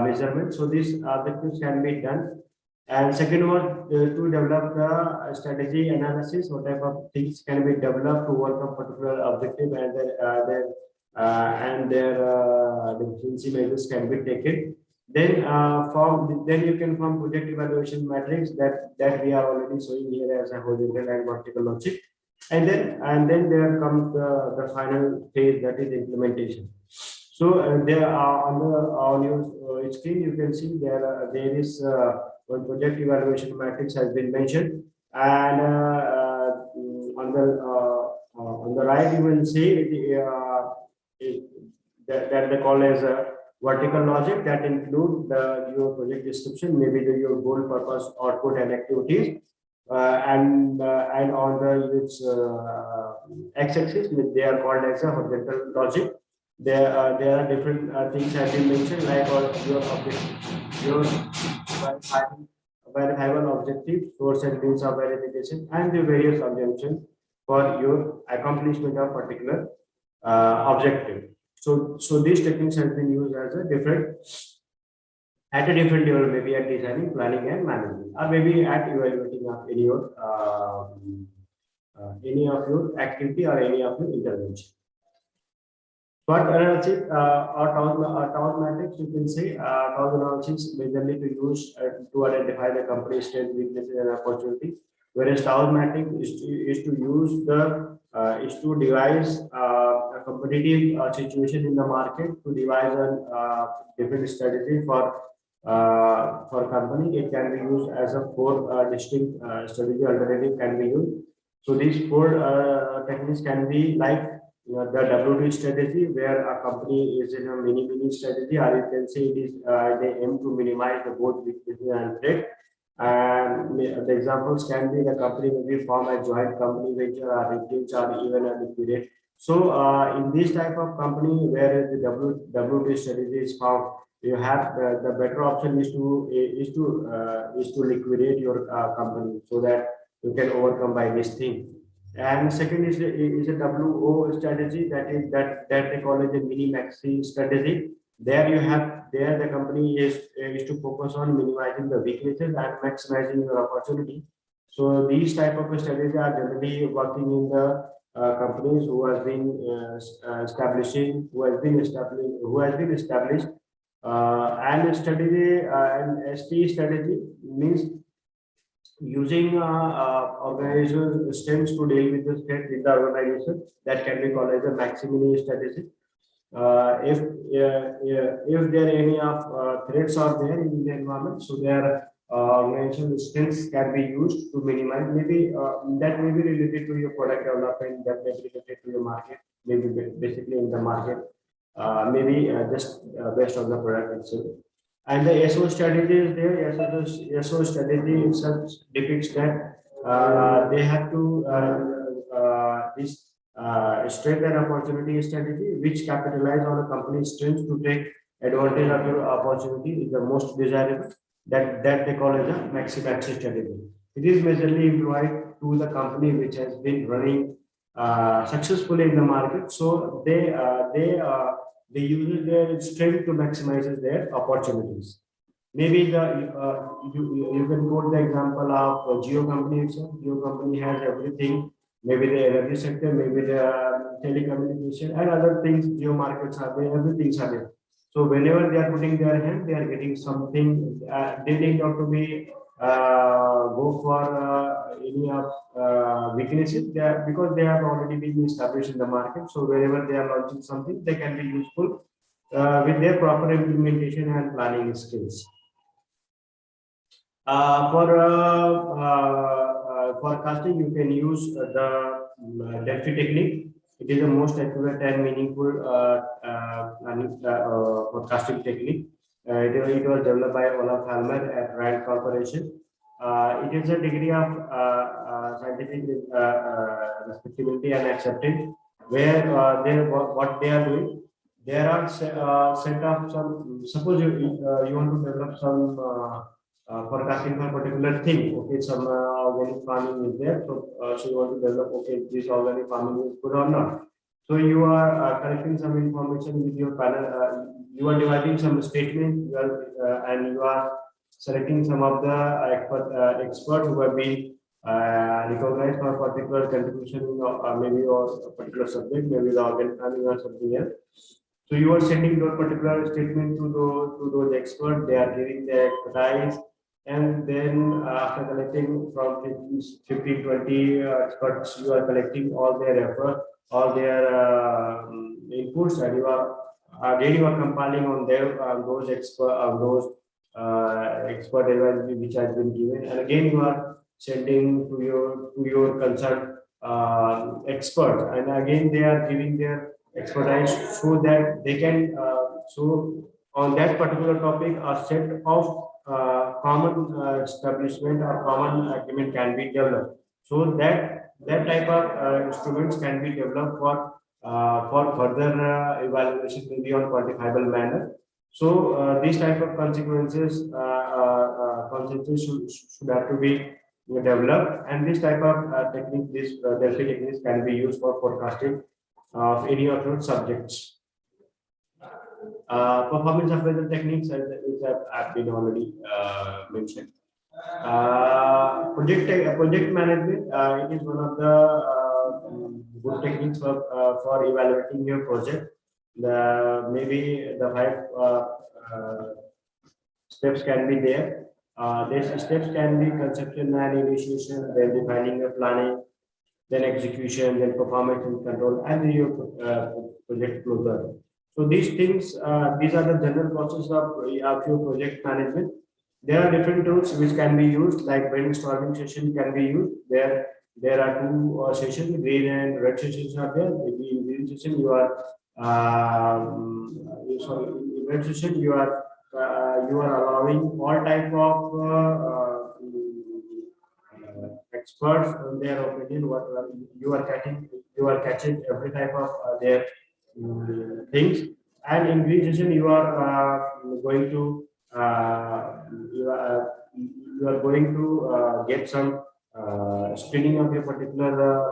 measurement. So these objectives can be done. And second one, to develop the strategy analysis, what type of things can be developed to work on particular objective, and their deficiency measures can be taken. Then you can form project evaluation matrix that we are already showing here as a horizontal and vertical logic. And then there comes the final phase, that is implementation. So there are on your screen you can see there is one project evaluation matrix has been mentioned, and on the right you will see that they call as a vertical logic that include your project description, maybe your goal, purpose, output, and activities, and on the its x-axis they are called as a horizontal logic. There are different things have been mentioned, like your verifiable objective, source and means of verification, and the various assumptions for your accomplishment of particular objective. So these techniques have been used as a different at a different level, maybe at designing, planning, and management, or maybe at evaluating of any of your activity or any of your intervention. What analysis or town matrix, you can say town analysis majorly to use to identify the company's strength, weaknesses, and opportunity. Whereas town matrix is to use the is to devise a competitive situation in the market, to devise a different strategy for company. It can be used as a four distinct strategy alternative can be used. So these four techniques can be like the W2 strategy, where a company is in a mini strategy, or you can say it is they aim to minimize the both weaknesses and threat. And the examples can be the company will be form a joint company venture, or retreats, or even a liquidate. So in this type of company where the W2 strategy is found, you have the better option is to liquidate your company, so that you can overcome by this thing. And second is a WO strategy, that they call it a mini maxi strategy. There the company is to focus on minimizing the weaknesses and maximizing your opportunity. So these type of strategies are generally working in the companies who has been established. And strategy and ST strategy means using organizational strengths to deal with the threat in the organization, that can be called as a maximum strategy. If there are any of threats are there in the environment, so their organizational strengths can be used to minimize. Maybe that may be related to your product development, that may be related to your market, maybe basically in the market, maybe just based on the product itself. And the SO strategy is there. SO strategy itself depicts that they have to this strength and opportunity strategy, which capitalize on a company's strength to take advantage of your opportunity, is the most desirable. That they call as a maxi strategy. It is majorly employed to the company which has been running successfully in the market. So they use their strength to maximize their opportunities. Maybe you can quote the example of Geo company itself. Geo company has everything. Maybe the energy sector, maybe the telecommunication and other things. Geo markets are there. Everything's are there. So whenever they are putting their hand, they are getting something. They need not to be go for any of weaknesses there, because they have already been established in the market. So wherever they are launching something, they can be useful with their proper implementation and planning skills. For casting, you can use the Delphi technique. It is the most accurate and meaningful forecasting technique. It was developed by Olaf Halmer at Rand Corporation. It is a degree of scientific respectability and acceptance, where what they are doing. There are set of some. Suppose you want to develop some forecasting for a particular thing. Okay, some organic farming is there, so you want to develop. Okay, this organic farming is good or not. So you are collecting some information with your panel. You are dividing some statements, and you are selecting some of the experts who have been recognized for a particular contribution, maybe or a particular subject, maybe the organic farming or something else. So you are sending those particular statement to those experts. They are giving their expertise, and then after collecting from 15, 20 experts, you are collecting all their effort, all their inputs, and you are again you are compiling on their expert advice which has been given, and again you are sending to your concerned expert, and again they are giving their expertise so that they can so on that particular topic a set of common establishment or common agreement can be developed, so that type of instruments can be developed for further evaluation maybe on quantifiable manner. So these type of consequences should have to be developed, and this type of technique, this Delphi techniques can be used for forecasting of any of your subjects. Performance appraisal techniques, which have been already mentioned. Project management, it is one of the good techniques for evaluating your project. Maybe the 5 steps can be there. These steps can be conception and initiation, then defining the planning, then execution, then performance and control, and then your project closure. So these things, these are the general process of your project management. There are different tools which can be used, like brainstorming session can be used. There are 2 sessions, green and red sessions are there. In green session, you are sorry, in red session you are allowing all type of experts on their opinion. What you are catching every type of their things, and in green session you are going to you are going to get some screening of your particular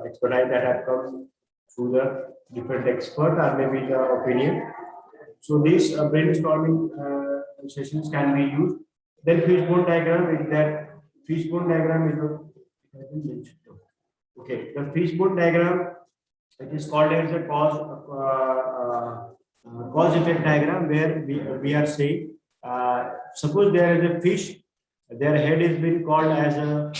expertise that have come through the different expert or maybe the opinion. So these brainstorming sessions can be used. Then fishbone diagram is that fishbone diagram is okay. The fishbone diagram, it is called as a cause effect diagram, where we are saying suppose there is a fish, their head is been called as a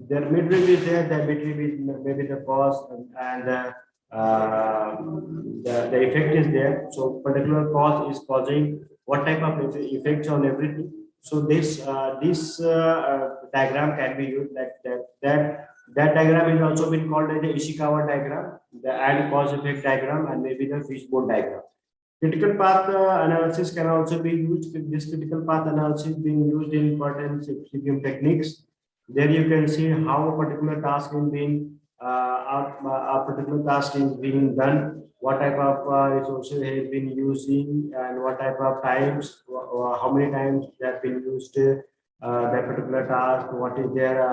their midrib is there, their midrib is maybe the cause, and the effect is there. So particular cause is causing what type of effects on everything. So this diagram can be used, like that diagram is also been called as the Ishikawa diagram, the and cause effect diagram, and maybe the fishbone diagram. Critical path analysis can also be used. This critical path analysis being used in important CPM techniques. There you can see how a particular task is being a particular task is being done, what type of resources has been using, and what type of times, how many times they have been used that particular task, what is their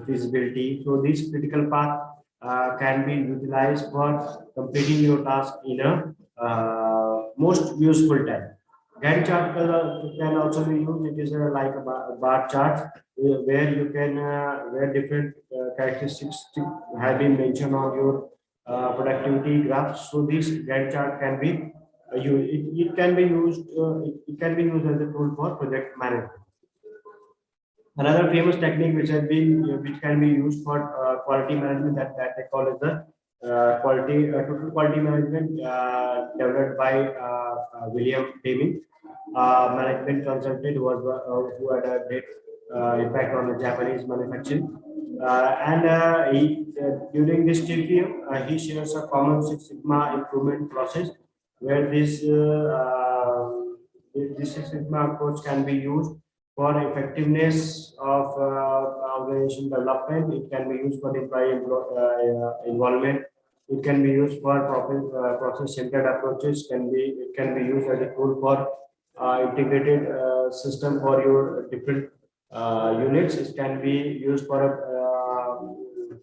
feasibility. So this critical path can be utilized for completing your task in a most useful time. Gantt chart can also be used. It is like a bar chart where you can where different characteristics have been mentioned on your productivity graphs. So this Gantt chart can be it can be used it can be used as a tool for project management. Another famous technique which can be used for quality management, that they call as the total quality management, developed by William Deming, management consultant who had a great impact on the Japanese manufacturing. During this TPM, he shares a common Six Sigma improvement process, where this Six Sigma approach can be used for effectiveness of organization development. It can be used for employee involvement, It can be used for process-centered approaches. It can be used as a tool for integrated system for your different units. It can be used for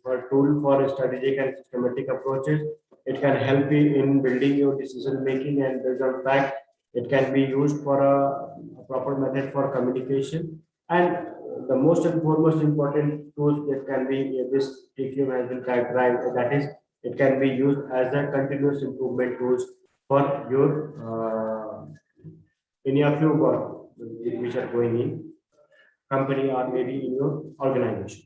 a tool for strategic and systematic approaches. It can help you in building your decision making, and based on fact, it can be used for a proper method for communication. And the most and foremost important tools that can be this TQM has been characterized, that is, it can be used as a continuous improvement tools for your any of your work which are going in company or maybe in your organization.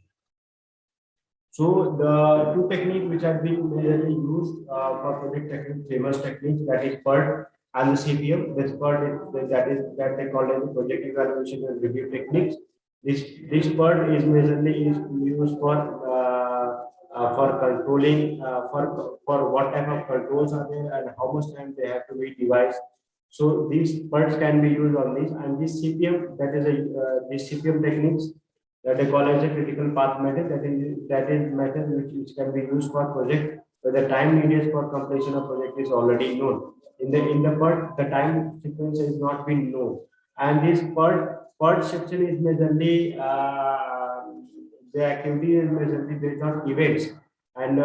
So the two techniques which have been majorly used for project techniques, famous techniques, that is PERT and the CPM. This PERT is that they call as project evaluation and review techniques. This PERT is majorly used for controlling for what type of controls are there and how much time they have to be devised. So these PERTs can be used on this, and this CPM, that is this CPM techniques that they call as a critical path method, that is method which can be used for project where the time needed for completion of project is already known. In the PERT, the time sequence is not been known, and this PERT section is majorly the activity is majorly based on events, and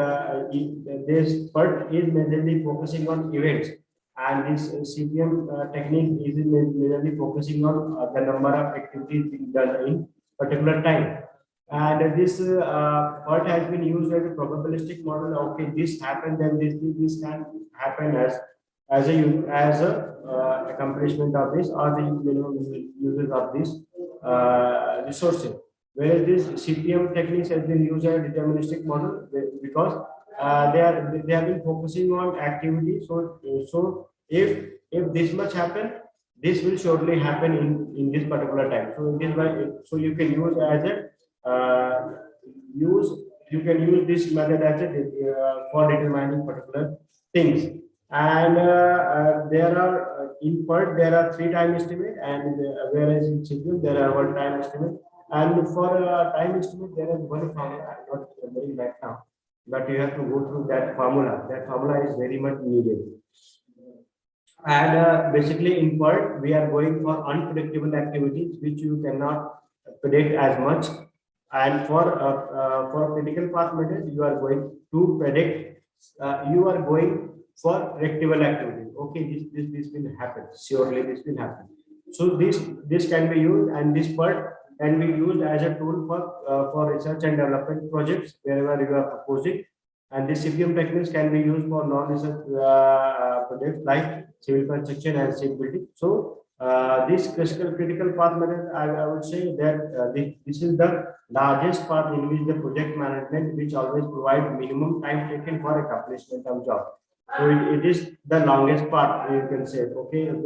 this PERT is majorly focusing on events, and this CPM technique is majorly focusing on the number of activities being done in particular time. And this PERT has been used as a probabilistic model. Okay, this happened, then this can happen as a accomplishment of this or the minimum uses of this resources. Whereas this CPM techniques has been used as a deterministic model because they have been focusing on activity. So if this much happen, this will surely happen in this particular time. So it is why you can use as a you can use this method as a for determining particular things. And there are in PERT there are 3 time estimate, and whereas in CPM there are 1 time estimate. And for time estimate there is one formula. I'm not remembering right now, but you have to go through that formula. That formula is very much needed. And basically in PERT, we are going for unpredictable activities which you cannot predict as much. And for critical path method, you are going to predict. You are going for predictable activities. Okay, this will happen. Surely this will happen. So this can be used, and this PERT can be used as a tool for research and development projects wherever you are proposing. And this CPM techniques can be used for non-research projects like civil construction and civil building. So this critical path method, I would say that this is the largest path in which the project management, which always provide minimum time taken for accomplishment of job. So it is the longest path, you can say. Okay, in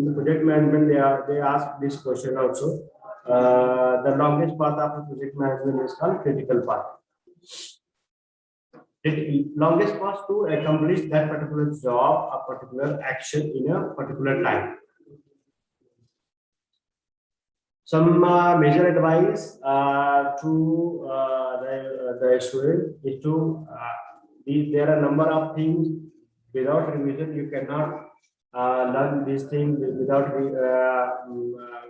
the project management they ask this question also. The longest path of the project management is called critical path. The longest path to accomplish that particular job, a particular action in a particular time. Some major advice to the student is to there are a number of things without revision you cannot learn these things without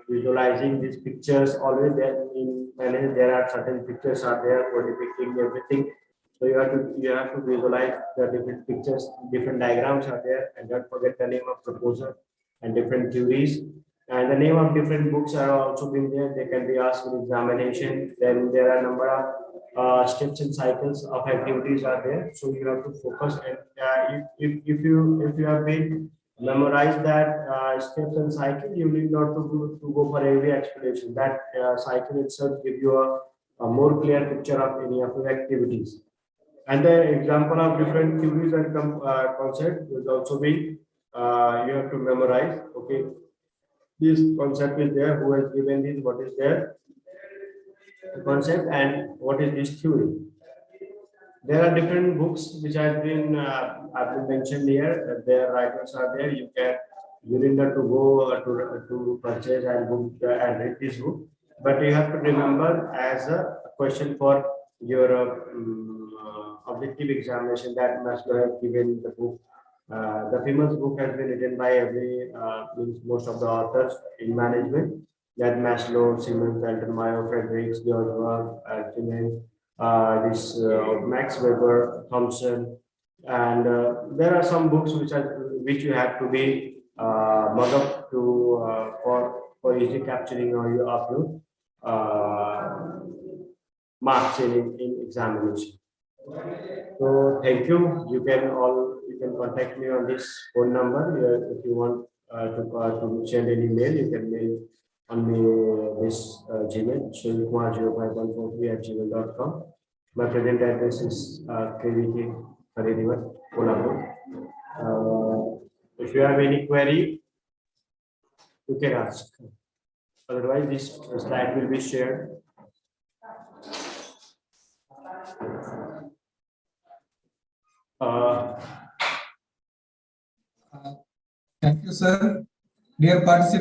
visualizing these pictures. Always there are certain pictures are there for depicting everything. So you have to visualize the different pictures, different diagrams are there, and don't forget the name of proposal and different theories. And the name of different books are also been there. They can be asked in examination. Then there are a number of steps and cycles of activities are there. So you have to focus. And if you have been memorized that steps and cycle, you need not to go for every explanation. That cycle itself give you a more clear picture of any of the activities. And the example of different theories and concepts will also be you have to memorize. Okay, this concept is there. Who has given this? What is there? The concept and what is this theory? There are different books which have been mentioned here. Their writers are there. You need not to go to purchase and book and read this book. But you have to remember as a question for your objective examination that Maslow has given the book. The famous book has been written by means most of the authors in management, that Maslow, Siemens, Altenmeyer, Fredericks, George, Siemens, Max Weber, Thompson, and there are some books which you have to be mug up to for easy capturing or you upload marks in examination. So thank you. You can contact me on this phone number. If you want to send any mail, you can mail on me this Gmail, shilkumar0514@gmail.com. My present address is KVK Haririvan, Kolhapur. If you have any query, you can ask. Otherwise, this slide will be shared. Thank you, sir. Dear participants.